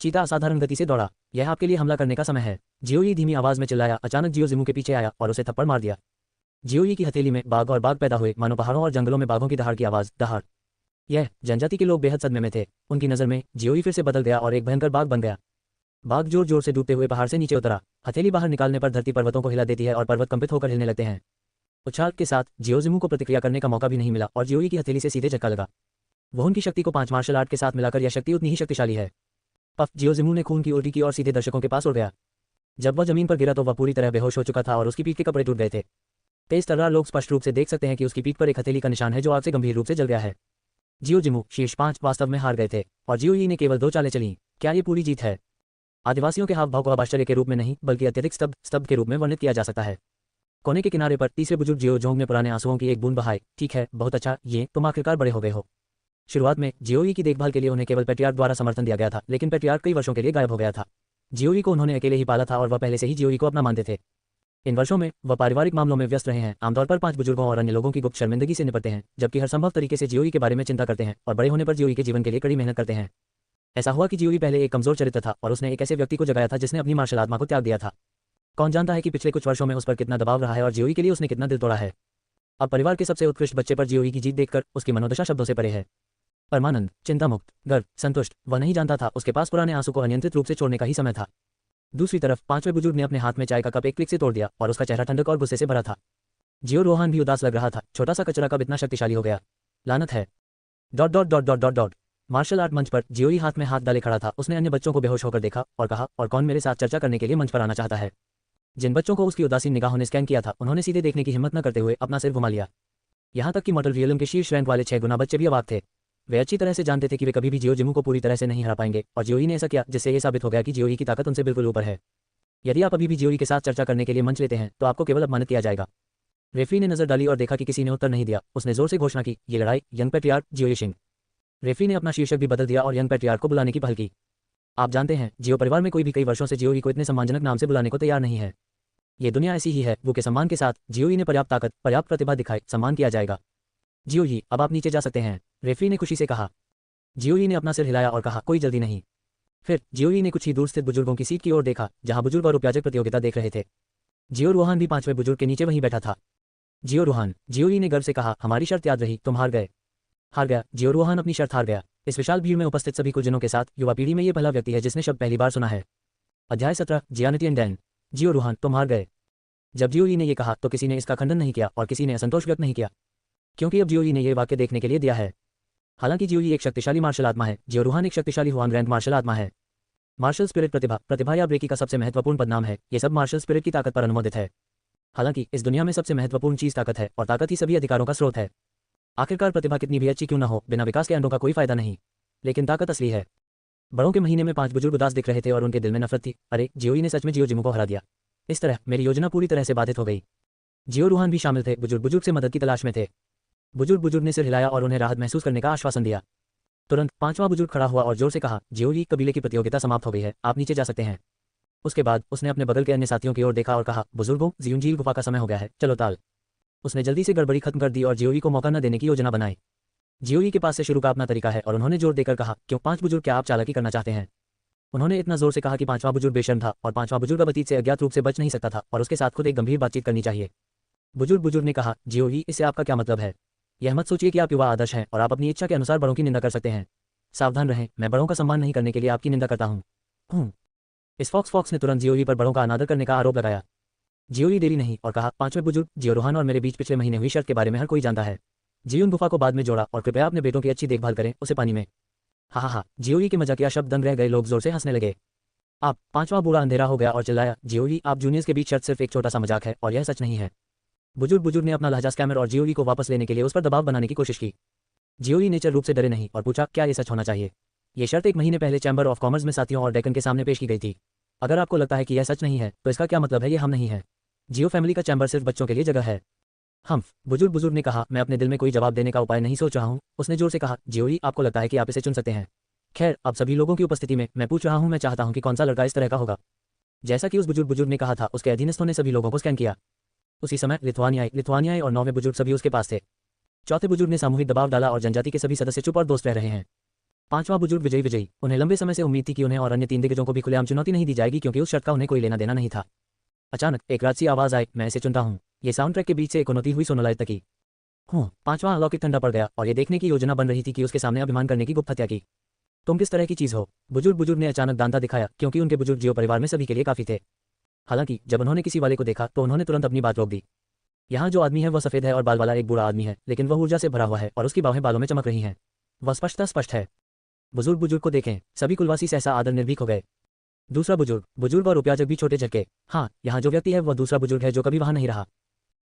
चीता असाधारण गति से दौड़ा। यह आपके लिए हमला करने का समय है, जियोई धीमी आवाज में चिल्लाया। अचानक जियोजिमू के पीछे आया और उसे थप्पड़ मार दिया। जियोई की हथेली में बाघ और बाघ पैदा हुए, मानो पहाड़ों और जंगलों में बाघों की दहाड़ की आवाज। दहाड़। यह जनजाति के लोग बेहद सदमे में थे। उनकी नजर में जियोई फिर से बदल गया और एक भयंकर बाघ बन गया। बाघ जोर जोर से डूबते हुए पहाड़ से नीचे उतरा। हथेली बाहर निकालने पर धरती पर्वतों को हिला देती है और पर्वत कंपित होकर हिलने लगते हैं। उछाल के साथ जियोजिमू को प्रतिक्रिया करने का मौका भी नहीं मिला और जियोई की हथेली से सीधे झटका लगा। वह उनकी शक्ति को 5 मार्शल आर्ट के साथ मिलाकर यह शक्ति उतनी ही शक्तिशाली है। पफ, जियोजिमू ने खून की उल्टी की और सीधे दर्शकों के पास उड़ गया। जब वह जमीन पर गिरा तो वह पूरी तरह बेहोश हो चुका था और उसकी पीठ के कपड़े टूट गए थे। तेज तर्रार लोग स्पष्ट रूप से देख सकते हैं कि उसकी पीठ पर एक हथेली का निशान है जो आग से गंभीर रूप से जल गया है। जियोजिमू शीर्ष 5 वास्तव में हार गए थे और जियोई ने केवल 2 चालें चली। क्या ये पूरी जीत है? आदिवासियों के हाव भाव को अब आश्चर्य के रूप में नहीं बल्कि अत्यधिक स्तब्ध के रूप में वर्णित किया जा सकता है। कोने के किनारे पर तीसरे बुजुर्ग जियोजोंग ने पुराने आंसुओं की एक बूंद बहाई। ठीक है, बहुत अच्छा, ये तुम आखिरकार बड़े हो गए हो। शुरुआत में जियोई की देखभाल के लिए उन्हें केवल पेट्रियार्क द्वारा समर्थन दिया गया था, लेकिन पेट्रियार्क कई वर्षों के लिए गायब हो गया था। जियोई को उन्होंने अकेले ही पाला था और वह पहले से ही जियोई को अपना मानते थे। इन वर्षों में वह पारिवारिक मामलों में व्यस्त रहे हैं, आमतौर पर 5 बुजुर्गों और अन्य लोगों की गुप्त शर्मिंदगी से निपटते हैं, जबकि हर संभव तरीके से जियोई के बारे में चिंता करते हैं और बड़े होने पर जियोई के जीवन के लिए कड़ी मेहनत करते हैं। ऐसा हुआ कि जियोई पहले एक कमजोर चरित्र था और उसने एक ऐसे व्यक्ति को जगाया था जिसने अपनी मार्शल आत्मा को त्याग दिया था। कौन जानता है कि पिछले कुछ वर्षों में उस पर कितना दबाव रहा है और जियोई के लिए उसने कितना दिल तोड़ा है। अब परिवार के सबसे उत्कृष्ट बच्चे पर जियोई की जीत देखकर उसकी मनोदशा शब्दों से परे है। परमानंद, चिंतामुक्त, गर्व, संतुष्ट। वह नहीं जानता था उसके पास पुराने आंसू को अनियंत्रित रूप से छोड़ने का ही समय था। दूसरी तरफ 5वें बुजुर्ग ने अपने हाथ में चाय का कप एक क्लिक से तोड़ दिया और उसका चेहरा ठंडक और गुस्से से भरा था। जियो रोहान भी उदास लग रहा था। छोटा सा कचरा कब इतना शक्तिशाली हो गया? लानत है। Dot dot dot dot dot dot. Martial art मंच पर जियोई हाथ में हाथ डाले खड़ा था। उसने अन्य बच्चों को बेहोश होकर देखा और कहा, और कौन मेरे साथ चर्चा करने के लिए मंच पर आना चाहता है? जिन बच्चों को उसकी उदासीन निगाहों ने स्कैन किया था उन्होंने सीधे देखने की हिम्मत न करते हुए अपना सिर घुमा लिया। यहाँ तक कि मॉडल रियलम के शीर्ष रैंक वाले 6 गुना बच्चे भी अवाक थे। वे अच्छी तरह से जानते थे कि वे कभी भी जियोजिमू को पूरी तरह से नहीं हरा पाएंगे और जियोई ने ऐसा किया जिससे ये साबित हो गया कि जियोई की ताकत उनसे बिल्कुल ऊपर है। यदि आप अभी भी जियोई के साथ चर्चा करने के लिए मंच लेते हैं तो आपको केवल अपमानित किया जाएगा। रेफरी ने नजर डाली और देखा कि किसी ने उत्तर नहीं दिया। उसने जोर से घोषणा की, ये लड़ाई यंग पेट्रियार्क जियोई शिंग। रेफरी ने अपना शीर्षक भी बदल दिया और यंग पेट्रियार्क को बुलाने की पहल की। आप जानते हैं, जियो परिवार में कोई भी कई वर्षों से जियोई को इतने सम्मानजनक नाम से बुलाने को तैयार नहीं है। ये दुनिया ऐसी ही है। वो के सम्मान के साथ जियोई ने पर्याप्त ताकत, पर्याप्त प्रतिभा दिखाई, सम्मान किया जाएगा। जियोई, अब आप नीचे जा सकते हैं, रेफरी ने खुशी से कहा। जियोई ने अपना सिर हिलाया और कहा, कोई जल्दी नहीं। फिर जियोई ने कुछ ही दूर स्थित बुजुर्गों की सीट की ओर देखा जहां बुजुर्ग और उपयाजक प्रतियोगिता देख रहे थे। जियो रूहान भी 5वें बुजुर्ग के नीचे वहीं बैठा था। जियो रूहान, जियोई ने गर्व से कहा, हमारी शर्त याद रही, तुम हार गए। हार गया? जियो रूहान अपनी शर्त हार गया। इस विशाल भीड़ में उपस्थित सभी कुलजनों के साथ युवा पीढ़ी में ये पहला व्यक्ति है जिसने शब्द पहली बार सुना है। अध्याय 17, जियानिटी एंड डैन। जियो रूहान, तुम हार गए। जब जियोई ने यह कहा तो किसी ने इसका खंडन नहीं किया और किसी ने असंतोष व्यक्त नहीं किया, क्योंकि अब जियोई ने यह वाक्य देखने के लिए दिया है। हालांकि जियोई एक शक्तिशाली मार्शल आत्मा है, जियो रूहान एक शक्तिशाली हुआन ग्रैंड मार्शल आत्मा है। मार्शल स्पिरिट प्रतिभा या ब्रेकी का सबसे महत्वपूर्ण पदनाम है। ये सब मार्शल स्पिरिट की ताकत पर अनुमोदित है। हालांकि इस दुनिया में सबसे महत्वपूर्ण चीज ताकत है और ताकत ही सभी अधिकारों का स्रोत है। आखिरकार प्रतिभा कितनी भी अच्छी क्यों न हो, बिना विकास के अंडों का कोई फायदा नहीं, लेकिन ताकत असली है। बड़ों के महीने में 5 बुजुर्ग उदास दिख रहे थे और उनके दिल में नफरत थी। अरे, जियोई ने सच में जियोजिमू को हरा दिया। इस तरह मेरी योजना पूरी तरह से बाधित हो गई। जियो रूहान भी शामिल थे। बुजुर्ग से मदद की तलाश में थे। बुजुर्ग ने सिर हिलाया और उन्हें राहत महसूस करने का आश्वासन दिया। तुरंत 5वां बुजुर्ग खड़ा हुआ और जोर से कहा, जियोई, कबीले की प्रतियोगिता समाप्त हो गई है, आप नीचे जा सकते हैं। उसके बाद उसने अपने बगल के अन्य साथियों की ओर देखा और कहा, बुजुर्गों, जियून गुफा का समय हो गया है, चलो ताल। उसने जल्दी से गड़बड़ी खत्म कर दी और जियोई को मौका न देने की योजना बनाई। जियोई के पास से शुरू का अपना तरीका है और उन्होंने जोर देकर कहा, क्यों 5 बुजुर्ग, क्या आप चालाकी करना चाहते हैं? उन्होंने इतना जोर से कहा कि 5वां बुजुर्ग बेशर्म था और 5वां बुजुर्ग अब अतीत से अज्ञात रूप से बच नहीं सकता था और उसके साथ खुद एक गंभीर बातचीत करनी चाहिए। बुजुर्ग ने कहा, जियोई, इससे आपका क्या मतलब है? यह मत सोचिए कि आप युवा आदर्श हैं और आप अपनी इच्छा के अनुसार बड़ों की निंदा कर सकते हैं। सावधान रहें, मैं बड़ों का सम्मान नहीं करने के लिए आपकी निंदा करता हूँ। इस फॉक्स ने तुरंत जियोई पर बड़ों का अनादर करने का आरोप लगाया। जियोई देरी नहीं और कहा, 5वें बुजुर्ग, जियोरुहान और मेरे बीच पिछले महीने हुई शर्त के बारे में हर कोई जानता है। जियून गुफा को बाद में जोड़ा और कृपया अपने बेटों की अच्छी देखभाल करें, उसे पानी में। हा, जियोई के मजाकिया शब्द दंग रह गए, लोग जोर से हंसने लगे। आप 5वां बूढ़ा अंधेरा हो गया और चिल्लाया, जियोई, आप जूनियर्स के बीच शर्त सिर्फ एक छोटा सा मजाक है और यह सच नहीं है। बुजुर्ग ने अपना लहजा स्कैमर और जियोई को वापस लेने के लिए उस पर दबाव बनाने की कोशिश की। जियोई नेचर रूप से डरे नहीं और पूछा, क्या ये सच होना चाहिए? ये शर्त 1 महीने पहले चैम्बर ऑफ कॉमर्स में साथियों और डेकन के सामने पेश की गई थी। अगर आपको लगता है कि यह सच नहीं है तो इसका क्या मतलब है? ये हम नहीं है। जियो फैमिली का चैम्बर सिर्फ बच्चों के लिए जगह है। हम्फ, बुजुर्ग ने कहा, मैं अपने दिल में कोई जवाब देने का उपाय नहीं सोच रहा हूँ। उसने जोर से कहा, जियोई, आपको लगता है कि आप इसे चुन सकते हैं? खैर, अब सभी लोगों की उपस्थिति में मैं पूछ रहा हूँ, मैं चाहता हूँ कि कौन सा लड़का इस तरह का होगा। जैसा कि उस बुजुर्ग ने कहा था, उसके अधीनस्थों ने सभी लोगों को स्कैन किया। उसी समय लिथुआनियाई और 9वें बुजुर्ग सभी उसके पास थे। चौथे बुजुर्ग ने सामूहिक दबाव डाला और जनजाति के सभी सदस्य चुप और दोस्त रह रहे हैं। 5वां बुजुर्ग विजयी, उन्हें लंबे समय से उम्मीद थी कि उन्हें और अन्य 3 दिग्गजों को भी खुलेआम चुनौती नहीं दी जाएगी क्योंकि उस शर्त का उन्हें कोई लेना देना नहीं था। अचानक एक राजसी आवाज आई, मैं इसे चुनता हूँ। ये साउंड ट्रैक के बीच से एक उन्नति हुई सोनोलाइट तकी। 5वां अलौकिक ठंडा पड़ गया और ये देखने की योजना बन रही थी कि उसके सामने अभिमान करने की गुप्त हत्या की। तुम किस तरह की चीज हो? बुजुर्ग ने अचानक दांता दिखाया क्योंकि उनके बुजुर्ग जियो परिवार में सभी के लिए काफी थे। हालांकि जब उन्होंने किसी वाले को देखा तो उन्होंने तुरंत अपनी बात रोक दी। यहाँ जो आदमी है वह सफेद है और बाल वाला एक बूढ़ा आदमी है, लेकिन वह ऊर्जा से भरा हुआ है और उसकी बाहें बालों में चमक रही हैं। वह स्पष्ट है। बुजुर्ग को देखें, सभी कुलवासी सहसा आदर निर्भीक हो गए। दूसरा बुजुर्ग और उपयाजक भी छोटे झटके। हाँ, यहाँ जो व्यक्ति है वह दूसरा बुजुर्ग है जो कभी वहां नहीं रहा।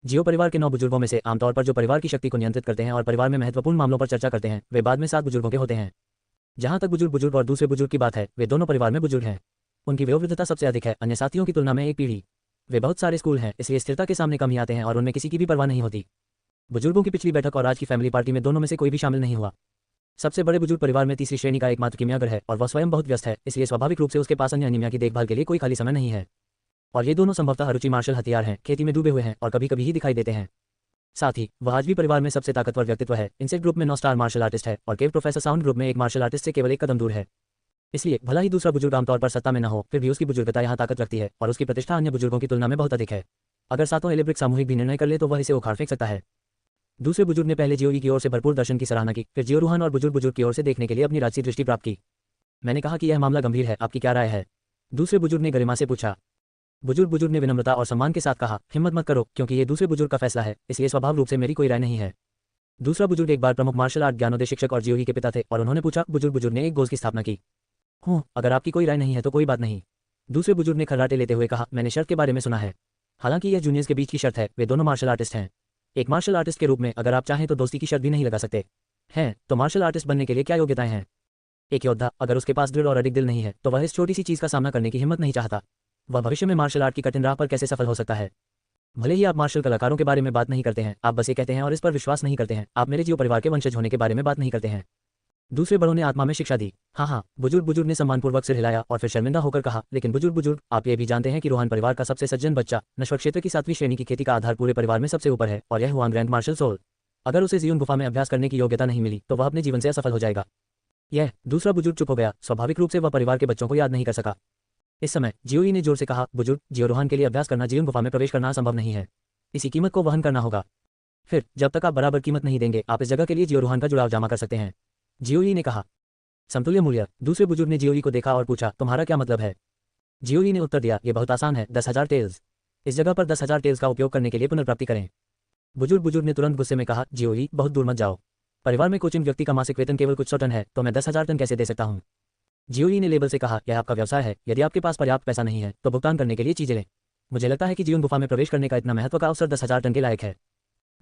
जियो परिवार के 9 बुजुर्गों में से आमतौर पर जो परिवार की शक्ति को नियंत्रित करते हैं और परिवार में महत्वपूर्ण मामलों पर चर्चा करते हैं, वे बाद में 7 बुजुर्गों के होते हैं। जहां तक बुजुर्ग और दूसरे बुजुर्ग की बात है, वे दोनों परिवार में बुजुर्ग हैं। उनकी वयोवृद्धता सबसे अधिक है, अन्य साथियों की तुलना में एक पीढ़ी। वे बहुत सारे स्कूल हैं, इसलिए स्थिरता के सामने कम ही आते हैं और उनमें किसी की भी परवाह नहीं होती। बुजुर्गों की पिछली बैठक और आज की फैमिली पार्टी में दोनों में से कोई भी शामिल नहीं हुआ। सबसे बड़े बुजुर्ग परिवार में तीसरी श्रेणी का एकमात्र कीमियागर है और वह स्वयं बहुत व्यस्त है, इसलिए स्वाभाविक रूप से उसके पास अन्य अनीमिया की देखभाल के लिए कोई खाली समय नहीं है। और ये दोनों संभवतः अरुचि मार्शल हथियार हैं, खेती में डूबे हुए हैं और कभी कभी ही दिखाई देते हैं। साथ ही वह आज भी परिवार में सबसे ताकतवर व्यक्तित्व है। इंसेक्ट ग्रुप में 9 स्टार मार्शल आर्टिस्ट है और केव प्रोफेसर साउंड ग्रुप में एक मार्शल आर्टिस्ट से केवल एक कदम दूर है। इसलिए भला ही दूसरा बुजुर्ग आमतौर पर सत्ता में न हो, फिर भी उसकी बुजुर्गता यहाँ ताकत रखती है और उसकी प्रतिष्ठा अन्य बुजुर्गों की तुलना में बहुत अधिक है। अगर 7 एलिब्रिक सामूहिक भी निर्णय कर ले तो वह इसे उखाड़ फेंक सकता है। दूसरे बुजुर्ग ने पहले जियोई की ओर से भरपूर दर्शन की सराहना की, फिर जियोरुहान और बुजुर्ग की ओर से देखने के लिए अपनी राजसी दृष्टि प्राप्त की। मैंने कहा कि यह मामला गंभीर है, आपकी क्या राय है? दूसरे बुजुर्ग ने गरिमा से पूछा। बुजुर्ग ने विनम्रता और सम्मान के साथ कहा, हिम्मत मत करो, क्योंकि ये दूसरे बुजुर्ग का फैसला है, इसलिए स्वाभाविक रूप से मेरी कोई राय नहीं है। दूसरा बुजुर्ग एक बार प्रमुख मार्शल आर्ट ज्ञानोदय शिक्षक और जियोई के पिता थे और उन्होंने पूछा। बुजुर्ग ने एक गोज की स्थापना की। अगर आपकी कोई राय नहीं है तो कोई बात नहीं। दूसरे बुजुर्ग ने खर्राटे लेते हुए कहा, मैंने शर्त के बारे में सुना है। हालांकि यह जूनियर्स के बीच की शर्त है, वे दोनों मार्शल आर्टिस्ट हैं। एक मार्शल आर्टिस्ट के रूप में अगर आप चाहें तो दोस्ती की शर्त भी नहीं लगा सकते हैं। तो मार्शल आर्टिस्ट बनने के लिए क्या योग्यताएं हैं? एक योद्धा, अगर उसके पास दृढ़ और अडिग दिल नहीं है तो वह इस छोटी सी चीज का सामना करने की हिम्मत नहीं चाहता। वह भविष्य में मार्शल आर्ट की कठिन राह पर कैसे सफल हो सकता है? भले ही आप मार्शल कलाकारों के बारे में बात नहीं करते हैं, आप बस ये कहते हैं और इस पर विश्वास नहीं करते हैं, आप मेरे जियो परिवार के वंशज होने के बारे में बात नहीं करते हैं। दूसरे बड़ों ने आत्मा में शिक्षा दी। हाँ, बुजुर्ग ने सम्मानपूर्वक सिर हिलाया और फिर शर्मिंदा होकर कहा, लेकिन बुजुर्ग, आप ये भी जानते हैं कि रोहान परिवार का सबसे सज्जन बच्चा नश्वर क्षेत्र की 7वीं श्रेणी की खेती का आधार पूरे परिवार में सबसे ऊपर है और यह हुआन ग्रैंड मार्शल सोल। अगर उसे जियोन गुफा में अभ्यास करने की योग्यता नहीं मिली तो वह अपने जीवन से असफल हो जाएगा। दूसरा बुजुर्ग चुप हो गया। स्वाभाविक रूप से वह परिवार के बच्चों को याद नहीं कर सका। इस समय जियोई ने जोर से कहा, बुजुर्ग, जियोरुहान के लिए अभ्यास करना जियोन गुफा में प्रवेश करना संभव नहीं है। इसी कीमत को वहन करना होगा। फिर जब तक आप बराबर कीमत नहीं देंगे, आप इस जगह के लिए जियोरुहान का जुड़ाव जमा कर सकते हैं, जियोई ने कहा। समतुल्य मूल्य। दूसरे बुजुर्ग ने जियोई को देखा और पूछा, तुम्हारा क्या मतलब है? जियोई ने उत्तर दिया, ये बहुत आसान है, 10,000 टेल्स। इस जगह पर 10,000 टेल्स का उपयोग करने के लिए पुनर्प्राप्ति करें। बुजुर्ग ने तुरंत गुस्से में कहा, जियोई, बहुत दूर मत जाओ। परिवार में कोचिंग व्यक्ति का मासिक वेतन केवल कुछ 100 टन है, तो मैं 10,000 टन कैसे दे सकता हूँ? जियोई ने लेबल से कहा, यह आपका व्यवसाय है, यदि आपके पास पर्याप्त पैसा नहीं है तो भुगतान करने के लिए चीजें लें। मुझे लगता है कि जियोन गुफा में प्रवेश करने का इतना महत्व का अवसर 10,000 टन के लायक है।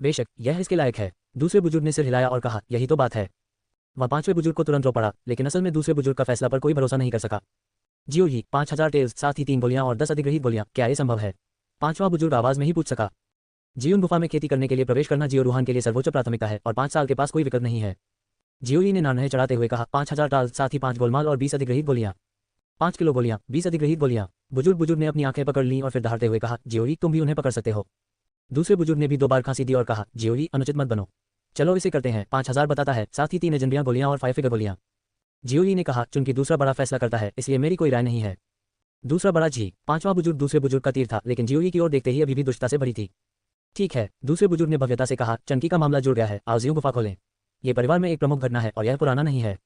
बेशक यह इसके लायक है। दूसरे बुजुर्ग ने सिर हिलाया और कहा, यही तो बात है। वह 5वें बुजुर्ग को तुरंत रो पड़ा, लेकिन असल में दूसरे बुजुर्ग का फैसला पर कोई भरोसा नहीं कर सका। जियोई, 5,000 टेल्स, साथ ही 3 गोलियां और 10 अधिग्रहित गोलियां, क्या ये संभव है? 5वां बुजुर्ग आवाज में ही पूछ सका। जियोन गुफा में खेती करने के लिए प्रवेश करना जियोरुहान के लिए सर्वोच्च प्राथमिकता है और 5 साल के पास कोई विकल्प नहीं है। जियोई ने नानहे चढ़ाते हुए कहा, 5,000 टाल, साथ ही 5 गोलमाल और 20 अधिग्रहित गोलियां। 5 किलो गोलियां, 20 अधिग्रहित गोलियां। बुजुर्ग ने अपनी आंखें पकड़ लीं और फिर दहाड़ते हुए कहा, जियोई तुम भी उन्हें पकड़ सकते हो। दूसरे बुजुर्ग ने भी 2 बार खांसी दी और कहा, जियोई अनुचित मत बनो। चलो इसे करते हैं, 5000 बताता है, साथ ही 3 एजेंडियां गोलियां और 5 फिगर गोलियां। जियोई ने कहा, चूंकि दूसरा बड़ा फैसला करता है इसलिए मेरी कोई राय नहीं है। दूसरा बड़ा जी। 5वां बुजुर्ग दूसरे बुजुर्ग का तीर था, लेकिन जियोई की ओर देखते ही अभी भी दुष्टता से भरी थी। ठीक है, दूसरे बुजुर्ग ने भव्यता से कहा, चंकी का मामला जुड़ गया है, आओ जियो गुफा खोलें। ये परिवार में एक प्रमुख घटना है और यह पुराना नहीं है।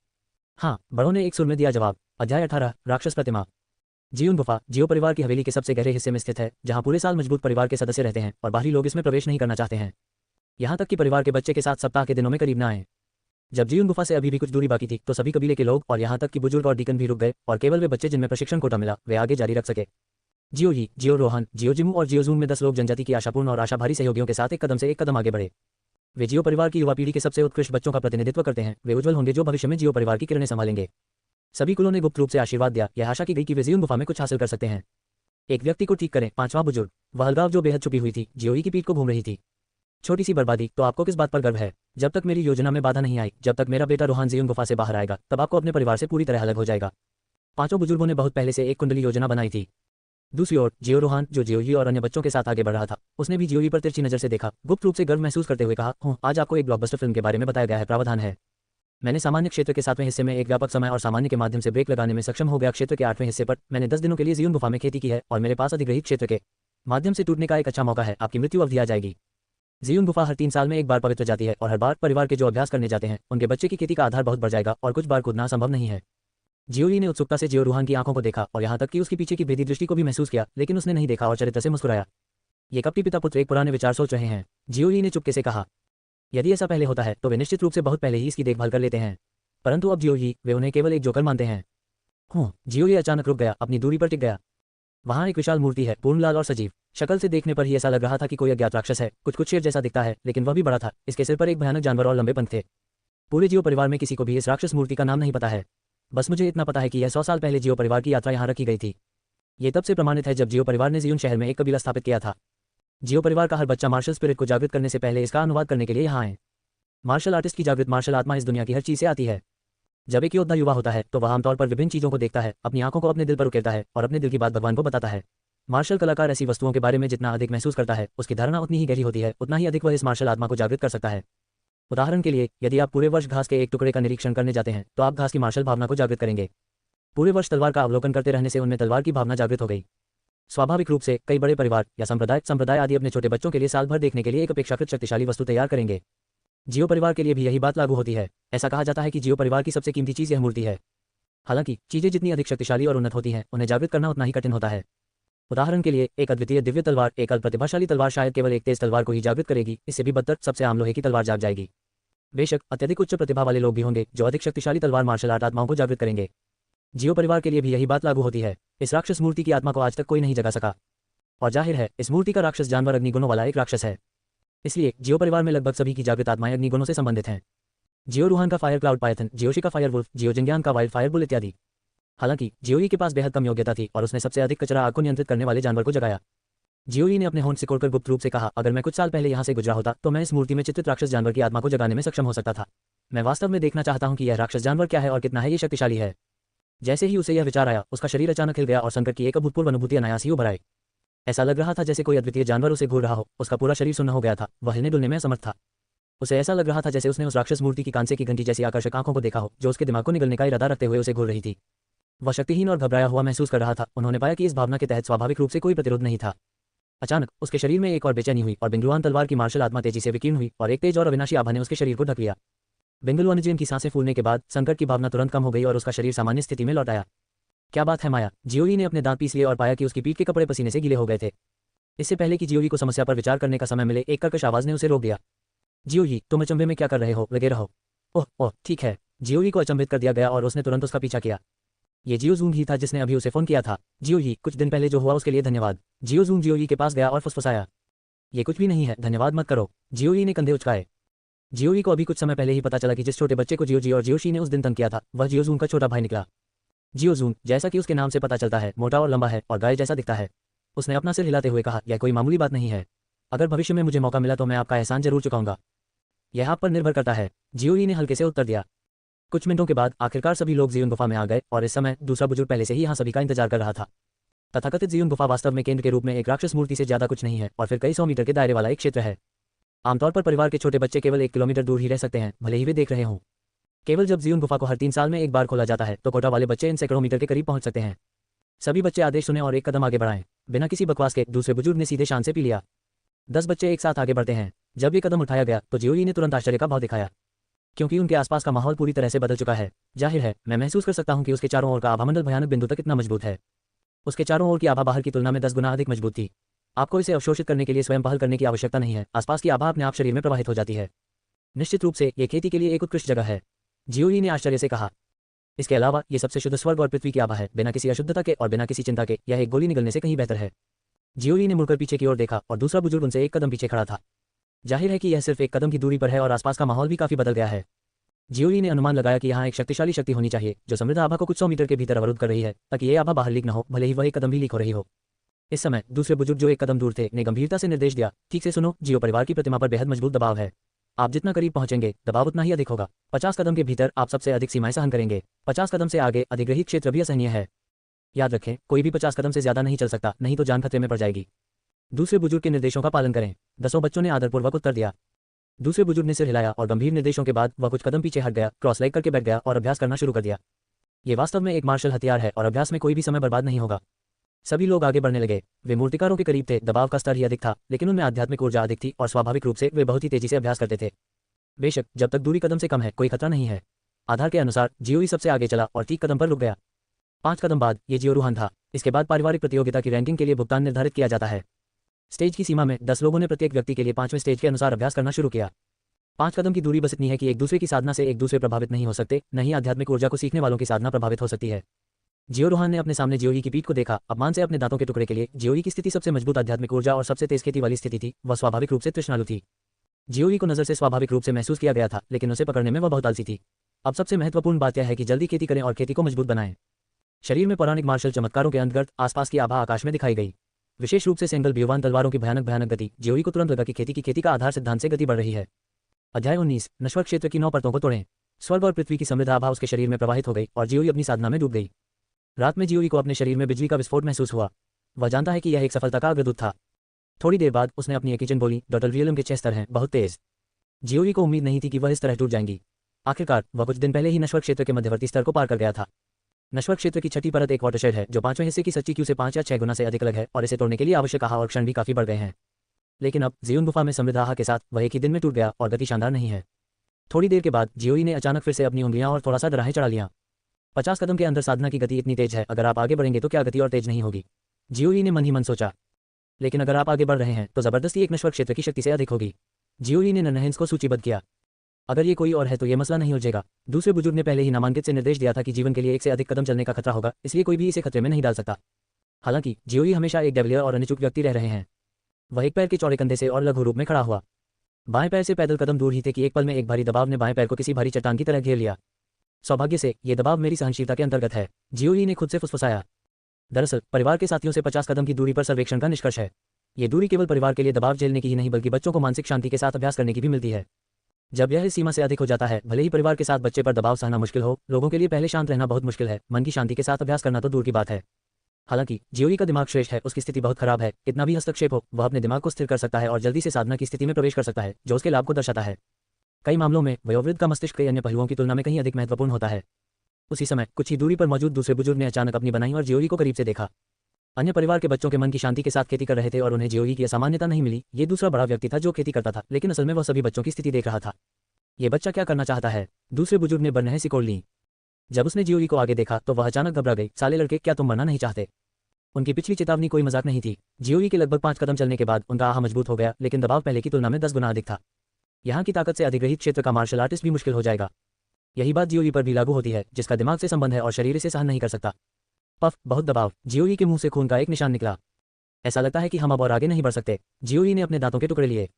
हाँ, बड़ों ने एक सुर में दिया जवाब। अध्याय 18 राक्षस प्रतिमा। जियोन गुफा जियो परिवार की हवेली के सबसे गहरे हिस्से में स्थित है, जहाँ पूरे साल मजबूत परिवार के सदस्य रहते हैं और बाहरी लोग इसमें प्रवेश नहीं करना चाहते हैं। यहाँ तक कि परिवार के बच्चे के साथ सप्ताह के दिनों में करीब न आए। जब जियोन गुफा से अभी भी कुछ दूरी बाकी थी तो सभी कबीले के लोग और यहाँ तक कि बुजुर्ग और डीकन भी रुक गए और केवल वे बच्चे जिनमें प्रशिक्षण कोटा मिला वे आगे जारी रख सके। जियो ही, जियो रोहन, जियो जिमू और जियो जून में 10 लोग जनजाति की आशापूर्ण और आशाभारी सहयोगियों के साथ एक कदम से एक कदम आगे बढ़े। वे जियो परिवार की युवा पीढ़ी के सबसे उत्कृष्ट बच्चों का प्रतिनिधित्व करते हैं। वे उज्जवल होंगे जो भविष्य में जियो परिवार की किरणें संभालेंगे। सभी कुलों ने गुप्त रूप से आशीर्वाद दिया। यह आशा की गई कि वे जियोन गुफा में कुछ हासिल कर सकते हैं। एक व्यक्ति को ठीक करें। 5वां बुजुर्ग। वह अलगाव जो बेहद छुपी हुई थी, जियोई की पीठ को घूम रही थी। छोटी सी बर्बादी, तो आपको किस बात पर गर्व है? जब तक मेरी योजना में बाधा नहीं आई, जब तक मेरा बेटा रोहान जियोन गुफा से बाहर आएगा, तब आपको अपने परिवार से पूरी तरह अलग हो जाएगा। 5 बुजुर्गों ने बहुत पहले से एक कुंडली योजना बनाई थी। दूसरी ओर जियो रोहान, जो जियोई और अन्य बच्चों के साथ आगे बढ़ रहा था, उसने भी जियोई पर तिरछी नजर से देखा। गुप्त रूप से गर्व महसूस करते हुए कहा, आज आपको एक ब्लॉकबस्टर फिल्म के बारे में बताया गया है। प्रावधान है, मैंने सामान्य क्षेत्र के 7वें हिस्से में एक व्यापक समय और सामान्य के माध्यम से ब्रेक लगाने में सक्षम हो गया। क्षेत्र के 8वें हिस्से पर मैंने 10 दिनों के लिए जियोन गुफा में खेती की है और मेरे पास अधिग्रहित क्षेत्र के माध्यम से टूटने का एक अच्छा मौका है। आपकी मृत्यु अवधि आ जाएगी। जियोन गुफा हर 3 साल में एक बार पवित्र जाती है और हर बार परिवार के जो अभ्यास करने जाते हैं उनके बच्चे की खेती का आधार बहुत बढ़ जाएगा और कुछ बार कूदना संभव नहीं है। जियोई ने उत्सुकता से जियो रूहान की आंखों को देखा और यहाँ तक कि उसकी पीछे की भेदी दृष्टि को भी महसूस किया, लेकिन उसने नहीं देखा और चरित्र से मुस्कुराया। ये कपटी पिता पुत्र एक पुराने विचार सोच रहे हैं, जियोई ने चुपके से कहा। यदि ऐसा पहले होता है तो वे निश्चित रूप से बहुत पहले ही इसकी देखभाल कर लेते हैं, परंतु अब जियोई वे उन्हें केवल एक जोकर मानते हैं। जियोई अचानक रुक गया, अपनी दूरी पर टिक गया। वहाँ एक विशाल मूर्ति है, पूर्ण लाल और सजीव। शक्ल से देखने पर ही ऐसा लग रहा था कि कोई अज्ञात राक्षस है। कुछ शेर जैसा दिखता है, लेकिन वह भी बड़ा था। इसके सिर पर एक भयानक जानवर और लंबे पंख थे। पूरे जियो परिवार में किसी को भी इस राक्षस मूर्ति का नाम नहीं पता है। बस मुझे इतना पता है कि यह 100 साल पहले जियो परिवार की यात्रा यहाँ रखी गई थी। ये तब से प्रमाणित है जब जियो परिवार ने जियोन शहर में एक कबीला स्थापित किया था। जियो परिवार का हर बच्चा मार्शल स्पिरिट को जागृत करने से पहले इसका अनुवाद करने के लिए यहाँ आए। मार्शल आर्टिस्ट की जागृत मार्शल आत्मा इस दुनिया की हर चीज से आती है। जब एक योद्धा युवा होता है तो वह आमतौर पर विभिन्न चीजों को देखता है, अपनी आंखों को अपने दिल पर उकेरता है और अपने दिल की बात भगवान को बताता है। मार्शल कलाकार ऐसी वस्तुओं के बारे में जितना अधिक महसूस करता है, उसकी धारणा उतनी ही गहरी होती है, उतना ही अधिक वह इस मार्शल आत्मा को जागृत कर सकता है। उदाहरण के लिए, यदि आप पूरे वर्ष घास के एक टुकड़े का निरीक्षण करने जाते हैं तो आप घास की मार्शल भावना को जागृत करेंगे। पूरे वर्ष तलवार का अवलोकन करते रहने से उनमें तलवार की भावना जागृत हो गई। स्वाभाविक रूप से कई बड़े परिवार या संप्रदाय आदि अपने छोटे बच्चों के लिए साल भर देखने के लिए एक अपेक्षाकृत शक्तिशाली वस्तु तैयार करेंगे। जियो परिवार के लिए भी यही बात लागू होती है। ऐसा कहा जाता है कि जियो परिवार की सबसे कीमती चीज यह मूर्ति है। हालांकि चीजें जितनी अधिक शक्तिशाली और उन्नत होती हैं, उन्हें जागृत करना उतना ही कठिन होता है। उदाहरण के लिए, एक अद्वितीय दिव्य तलवार, एक अल्प प्रतिभाशाली तलवार शायद केवल एक तेज तलवार को ही जागृत करेगी। इससे भी बदतर, सबसे आम लोहे की तलवार जाग जाएगी। बेशक अत्यधिक उच्च प्रतिभा वाले लोग भी होंगे जो अधिक शक्तिशाली तलवार मार्शल आर्ट आत्माओं को जागृत करेंगे। जियो परिवार के लिए भी यही बात लागू होती है। इस राक्षस मूर्ति की आत्मा को आज तक कोई नहीं जगा सका, और जाहिर है इस मूर्ति का राक्षस जानवर अग्निगुणों वाला एक राक्षस है। इसलिए जियो परिवार में लगभग सभी की जागृत आत्माएं अग्निगुणों से संबंधित हैं। जियो रूहान का फायर क्लाउड पायथन, जियोशी का फायर वुल्फ, जियो जिंग्यान का वाइल्ड फायर बुल इत्यादि। हालांकि जियोई के पास बेहद कम योग्यता थी और उसने सबसे अधिक कचरा आग को नियंत्रित करने वाले जानवर को जगाया। जियोई ने अपने होंठ सिकोड़कर गुप्त रूप से कहा, अगर मैं कुछ साल पहले यहाँ से गुजरा होता तो मैं इस मूर्ति में चित्रित राक्षस जानवर की आत्मा को जगाने में सक्षम हो सकता था। मैं वास्तव में देखना चाहता हूँ कि यह राक्षस जानवर क्या है और कितना है ये शक्तिशाली है। जैसे ही उसे यह विचार आया, उसका शरीर अचानक हिल गया और संकट की एक अभूतपूर्व अनुभूति अनायास ही उभर आई। ऐसा लग रहा था जैसे कोई अद्वितीय जानवर उसे घूर रहा हो। उसका पूरा शरीर सुन्न हो गया था, वह हिलने डुलने में असमर्थ था। उसे ऐसा लग रहा था जैसे उसने उस राक्षस मूर्ति की कांसे की घंटी जैसी आकर्षक आंखों को देखा हो, जो उसके दिमाग को निगलने का इरादा रखते हुए उसे घूर रही थी। वह शक्तिहीन और घबराया हुआ महसूस कर रहा था। उन्होंने पाया कि इस भावना के तहत स्वाभाविक रूप से कोई प्रतिरोध नहीं था। अचानक उसके शरीर में एक और बेचैनी हुई और बिंगलुआन तलवार की मार्शल आत्मा तेजी से विकीर्ण हुई और एक तेज और अविनाशी आभा ने उसके शरीर को ढक लिया। बिंगलुआनजियन की सांसें फूलने के बाद संकट की भावना तुरंत कम हो गई और उसका शरीर सामान्य स्थिति में लौट आया। क्या बात है माया, जियोई ने अपने दांत पीस लिए और पाया कि उसकी पीठ के कपड़े पसीने से गीले हो गए थे। इससे पहले कि जियोई को समस्या पर विचार करने का समय मिले, एक कर्कश आवाज ने उसे रोक दिया। जियोई, तुम अचंभे में क्या कर रहे हो, लगे रहो। ओह ठीक है। जियोई को अचंभित कर दिया गया और उसने तुरंत उसका पीछा किया। ये जियो जूंग ही था जिसने अभी उसे फोन किया था। जियोई, कुछ दिन पहले जो हुआ उसके लिए धन्यवाद। जियो जूंग जियोई के पास गया और फुसफुसाया, ये कुछ भी नहीं है, धन्यवाद मत करो। जियोई ने कंधे उचकाए। जियोई को अभी कुछ समय पहले ही पता चला कि जिस छोटे बच्चे को जियोजी और जियोशी ने उस दिन तंग किया था, वह जियो जूंग का छोटा भाई निकला। जियो जूंग, जैसा कि उसके नाम से पता चलता है, मोटा और लंबा है और गाय जैसा दिखता है। उसने अपना सिर हिलाते हुए कहा, यह कोई मामूली बात नहीं है। अगर भविष्य में मुझे मौका मिला तो मैं आपका एहसान जरूर चुकाऊंगा। यह आप पर निर्भर करता है, जियोई ने हल्के से उत्तर दिया। कुछ मिनटों के बाद आखिरकार सभी लोग जीवन गुफा में आ गए और इस समय दूसरा बुजुर्ग पहले से ही यहाँ सभी का इंतजार कर रहा था। तथाकथित जीवन गुफा वास्तव में केंद्र के रूप में एक राक्षस मूर्ति से ज्यादा कुछ नहीं है और फिर कई 100 मीटर के दायरे वाला एक क्षेत्र है। आमतौर पर परिवार के छोटे बच्चे केवल 1 किलोमीटर दूर ही रह सकते हैं, भले ही वे देख रहे हों। केवल जब जीवन गुफा को हर 3 साल में एक बार खोला जाता है तो कोटा वाले बच्चे इन सैकड़ों मीटर के करीब पहुंच सकते हैं। सभी बच्चे आदेश सुने और एक कदम आगे बढ़ाएं। बिना किसी बकवास के दूसरे बुजुर्ग ने सीधे शान से पी लिया। 10 बच्चे एक साथ आगे बढ़ते हैं। जब ये कदम उठाया गया तो जियोई ने तुरंत आश्चर्य का भाव दिखाया, क्योंकि उनके आसपास का माहौल पूरी तरह से बदल चुका है। जाहिर है, मैं महसूस कर सकता हूं कि उसके चारों ओर का आभामंडल भयानक बिंदु तक कितना मजबूत है। उसके चारों ओर की आभा बाहर की तुलना में 10 गुना अधिक मजबूत थी। आपको इसे अवशोषित करने के लिए स्वयं पहल करने की आवश्यकता नहीं है, आसपास की आभा अपने आप शरीर में प्रवाहित हो जाती है। निश्चित रूप से ये खेती के लिए एक उत्कृष्ट जगह है, जियोई ने आश्चर्य से कहा। इसके अलावा ये सबसे शुद्ध स्वर्ग और पृथ्वी की आभा है, बिना किसी अशुद्धता के और बिना किसी चिंता के। यह एक गोली निगलने से कहीं बेहतर है। जियोई ने मुड़कर पीछे की ओर देखा और दूसरा बुजुर्ग उनसे एक कदम पीछे खड़ा था। जाहिर है कि यह सिर्फ एक कदम की दूरी पर है और आसपास का माहौल भी काफी बदल गया है। जियोई ने अनुमान लगाया कि यहाँ एक शक्तिशाली शक्ति होनी चाहिए जो समृद्ध आभा को कुछ 100 मीटर के भीतर अवरुद्ध कर रही है, ताकि ये आभा बाहर लीक न हो, भले ही वह एक कदम भी लीक हो रही हो। इस समय दूसरे बुजुर्ग जो एक कदम दूर थे ने गंभीरता से निर्देश दिया, ठीक से सुनो, जियो परिवार की प्रतिमा पर बेहद मजबूत दबाव है। आप जितना करीब पहुंचेंगे दबाव उतना ही अधिक होगा। 50 कदम के भीतर आप सबसे अधिक सीमाएं सहन करेंगे। 50 कदम से आगे अधिग्रहित क्षेत्र भी असहनीय है। याद रखें, कोई भी 50 कदम से ज्यादा नहीं चल सकता, नहीं तो जान खतरे में पड़ जाएगी। दूसरे बुजुर्ग के निर्देशों का पालन करें। 10 बच्चों ने आदरपूर्वक उत्तर दिया। दूसरे बुजुर्ग ने सिर हिलाया और गंभीर निर्देशों के बाद वह कुछ कदम पीछे हट गया, क्रॉस लेग करके बैठ गया और अभ्यास करना शुरू कर दिया। ये वास्तव में एक मार्शल हथियार है और अभ्यास में कोई भी समय बर्बाद नहीं होगा। सभी लोग आगे बढ़ने लगे। वे मूर्तिकारों के करीब थे, दबाव का स्तर ही अधिक था, लेकिन उनमें आध्यात्मिक ऊर्जा अधिक थी और स्वाभाविक रूप से वे बहुत ही तेजी से अभ्यास करते थे। बेशक जब तक दूरी कदम से कम है कोई खतरा नहीं है। आधार के अनुसार जियोई सबसे आगे चला और 30 कदम पर रुक गया। 5 कदम बाद ये जियो रूहान था। इसके बाद पारिवारिक प्रतियोगिता की रैंकिंग के लिए भुगतान निर्धारित किया जाता है। स्टेज की सीमा में 10 लोगों ने प्रत्येक व्यक्ति के लिए 5वें स्टेज के अनुसार अभ्यास करना शुरू किया। 5 कदम की दूरी बस इतनी है कि एक दूसरे की साधना से एक दूसरे प्रभावित नहीं हो सकते, न ही आध्यात्मिक ऊर्जा को सीखने वालों की साधना प्रभावित हो सकती है। जियो रूहान ने अपने सामने जियोई की पीठ को देखा, अपमान से अपने दांतों के टुकड़े के लिए। जियोई की स्थिति सबसे मजबूत आध्यात्मिक ऊर्जा और सबसे तेज खेती वाली स्थिति थी। वह स्वाभाविक रूप से तृष्णालु थी। जियोई को नजर से स्वाभाविक रूप से महसूस किया गया था, लेकिन उसे पकड़ने में वह बहुत आलसी थी। अब सबसे महत्वपूर्ण बात यह है कि जल्दी खेती करें और खेती को मजबूत बनाएं। शरीर में पौराणिक मार्शल चमत्कारों के अंतर्गत आसपास की आभा आकाश में दिखाई गई, विशेष रूप से सेंगल व्यूवान तलवारों की भयानक गति। जियोई को तुरंत लगा कि खेती का आधार सिद्धांत से गति बढ़ रही है। अध्याय 19 नश्वर क्षेत्र की 9 परतों को तोड़ें। स्वर्ग और पृथ्वी की समृद्ध आभा उसके शरीर में प्रवाहित हो गई और जियोई अपनी साधना में डूब गई। रात में जियोई को अपने शरीर में बिजली का विस्फोट महसूस हुआ। वह जानता है कि यह एक सफलता का अग्रदूत था। थोड़ी देर बाद उसने अपनी एक किचन बोली, डॉक्टर विलियम के 6 स्तर हैं, बहुत तेज। जियोई को उम्मीद नहीं थी कि वह इस तरह टूट जाएंगी। आखिरकार वह कुछ दिन पहले ही नश्वर क्षेत्र के मध्यवर्ती स्तर को पार कर गया था। नश्वर क्षेत्र की छठी परत एक वाटरशेड है जो 5वें हिस्से की सच्ची क्यू से 5 या 6 गुना से अधिक अलग है और इसे तोड़ने के लिए आवश्यक आहा और क्षण भी काफी बढ़ गए हैं। लेकिन अब जीवन गुफा में समृद्ध आहा के साथ वह एक ही दिन में टूट गया और गति शानदार नहीं है। थोड़ी देर के बाद जियोई ने अचानक फिर से अपनी उंगलियां और थोड़ा सा दराहें चढ़ा लिया। 50 कदम के अंदर साधना की गति इतनी तेज है, अगर आप आगे बढ़ेंगे तो क्या गति और तेज नहीं होगी, जियोई ने मन ही मन सोचा। लेकिन अगर आप आगे बढ़ रहे हैं तो जबरदस्ती एक नश्वर क्षेत्र की शक्ति से अधिक होगी। जियोई ने नन्हेंस को सूचीबद्ध किया। अगर ये कोई और है तो ये मसला नहीं उलझेगा। दूसरे बुजुर्ग ने पहले ही नामांकित से निर्देश दिया था कि जीवन के लिए 1 से अधिक कदम चलने का खतरा होगा, इसलिए कोई भी इसे खतरे में नहीं डाल सकता। हालांकि जियोई हमेशा एक डेविलियर और अनिचुक व्यक्ति रह रहे हैं। वह एक पैर के चौड़े कंधे से और लघु रूप में खड़ा हुआ। बाएं पैर से पैदल कदम दूर ही थे कि एक पल में एक भारी दबाव ने बाएं पैर को किसी भारी चट्टान की तरह घेर लिया। सौभाग्य से ये दबाव मेरी सहनशीलता के अंतर्गत है, जियोई ने खुद से फुसफुसाया। दरअसल परिवार के साथियों से 50 कदम की दूरी पर सर्वेक्षण का निष्कर्ष है। ये दूरी केवल परिवार के लिए दबाव झेलने की ही नहीं बल्कि बच्चों को मानसिक शांति के साथ अभ्यास करने की भी मिलती है। जब यह इस सीमा से अधिक हो जाता है, भले ही परिवार के साथ बच्चे पर दबाव सहना मुश्किल हो, लोगों के लिए पहले शांत रहना बहुत मुश्किल है, मन की शांति के साथ अभ्यास करना तो दूर की बात है। हालांकि जियोई का दिमाग श्रेष्ठ है, उसकी स्थिति बहुत खराब है। कितना भी हस्तक्षेप हो, वह अपने दिमाग को स्थिर कर सकता है और जल्दी से साधना की स्थिति में प्रवेश कर सकता है, जो उसके लाभ को दर्शाता है। कई मामलों में वयोवृद्ध का मस्तिष्क कई अन्य पहलुओं की तुलना में कहीं अधिक महत्वपूर्ण होता है। उसी समय कुछ ही दूरी पर मौजूद दूसरे बुजुर्ग ने अचानक अपनी बनाई और जियोई को करीब से देखा। अन्य परिवार के बच्चों के मन की शांति के साथ खेती कर रहे थे और उन्हें जियोई की असामान्यता नहीं मिली। ये दूसरा बड़ा व्यक्ति था जो खेती करता था, लेकिन असल में वह सभी बच्चों की स्थिति देख रहा था। ये बच्चा क्या करना चाहता है? दूसरे बुजुर्ग ने बरनें सिकोड़ ली। जब उसने जियोई को आगे देखा तो वह अचानक घबरा गई। साले लड़के, क्या तुम मरना नहीं चाहते? उनकी पिछली चेतावनी कोई मजाक नहीं थी। जियोई के लगभग 5 कदम चलने के बाद उनका आहा मजबूत हो गया, लेकिन दबाव पहले की तुलना में 10 गुना अधिक था। यहाँ की ताकत से अधिग्रहित क्षेत्र का मार्शल आर्टिस्ट भी मुश्किल हो जाएगा। यही बात जियोई पर भी लागू होती है, जिसका दिमाग से संबंध है और शरीर इसे सहन नहीं कर सकता। पफ, बहुत दबाव। जियोई के मुंह से खून का एक निशान निकला। ऐसा लगता है कि हम अब और आगे नहीं बढ़ सकते। जियोई ने अपने दांतों के टुकड़े लिए।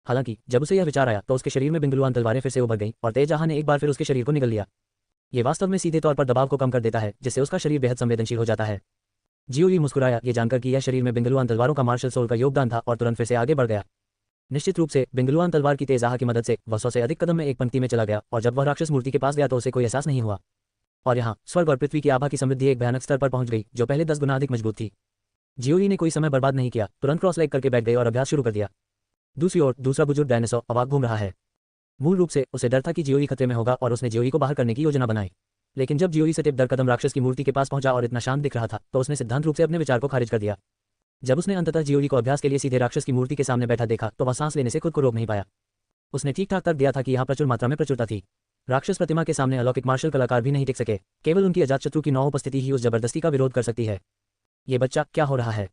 हालांकि जब उसे यह विचार आया तो उसके शरीर में बिंगलुआन तलवारें फिर से उभर गईं और तेज आहा ने एक बार फिर उसके शरीर को निगल लिया। ये वास्तव में सीधे तौर पर दबाव को कम कर देता है, जिससे उसका शरीर बेहद संवेदनशील हो जाता है। जियोई मुस्कुराया, ये जानकर कि यह शरीर में बिंगलुआन तलवारों का मार्शल सोल का योगदान था, और तुरंत फिर से आगे बढ़ गया। निश्चित रूप से बिंगलुआन तलवार की तेज आह की मदद से वह 100 से अधिक कदम में एक पंक्ति में चला गया और जब वह राक्षस मूर्ति के पास गया तो उसे कोई एहसास नहीं हुआ। और यहाँ स्वर्ग और पृथ्वी की आभा की समृद्धि एक भयानक स्तर पर पहुंच गई जो पहले 10 गुना अधिक मजबूत थी। जियोई ने कोई समय बर्बाद नहीं किया, तुरंत क्रॉस लेग करके बैठ गए और अभ्यास शुरू कर दिया। दूसरी ओर दूसरा बुजुर्ग डायनासोर अवाक घूम रहा है। मूल रूप से उसे डर था कि जियोई खतरे में होगा और उसने जियोई को बाहर करने की योजना बनाई। लेकिन जब जियोई सटेप दर कदम राक्षस की मूर्ति के पास पहुंचा और इतना शांत दिख रहा था तो उसने सिद्धांत रूप से अपने विचार को खारिज कर दिया। जब उसने अंततः जियोई को अभ्यास के लिए सीधे राक्षस की मूर्ति के सामने बैठा देखा तो वह सांस लेने से खुद को रोक नहीं पाया। उसने ठीक ठाक तर्क दिया था कि यहाँ प्रचुर मात्रा में प्रचुरता थी। राक्षस प्रतिमा के सामने अलौकिक मार्शल कलाकार भी नहीं टिक सके, केवल उनकी अजातशत्रु की नौ उपस्थिति ही उस जबरदस्ती का विरोध कर सकती है। ये बच्चा क्या हो रहा है?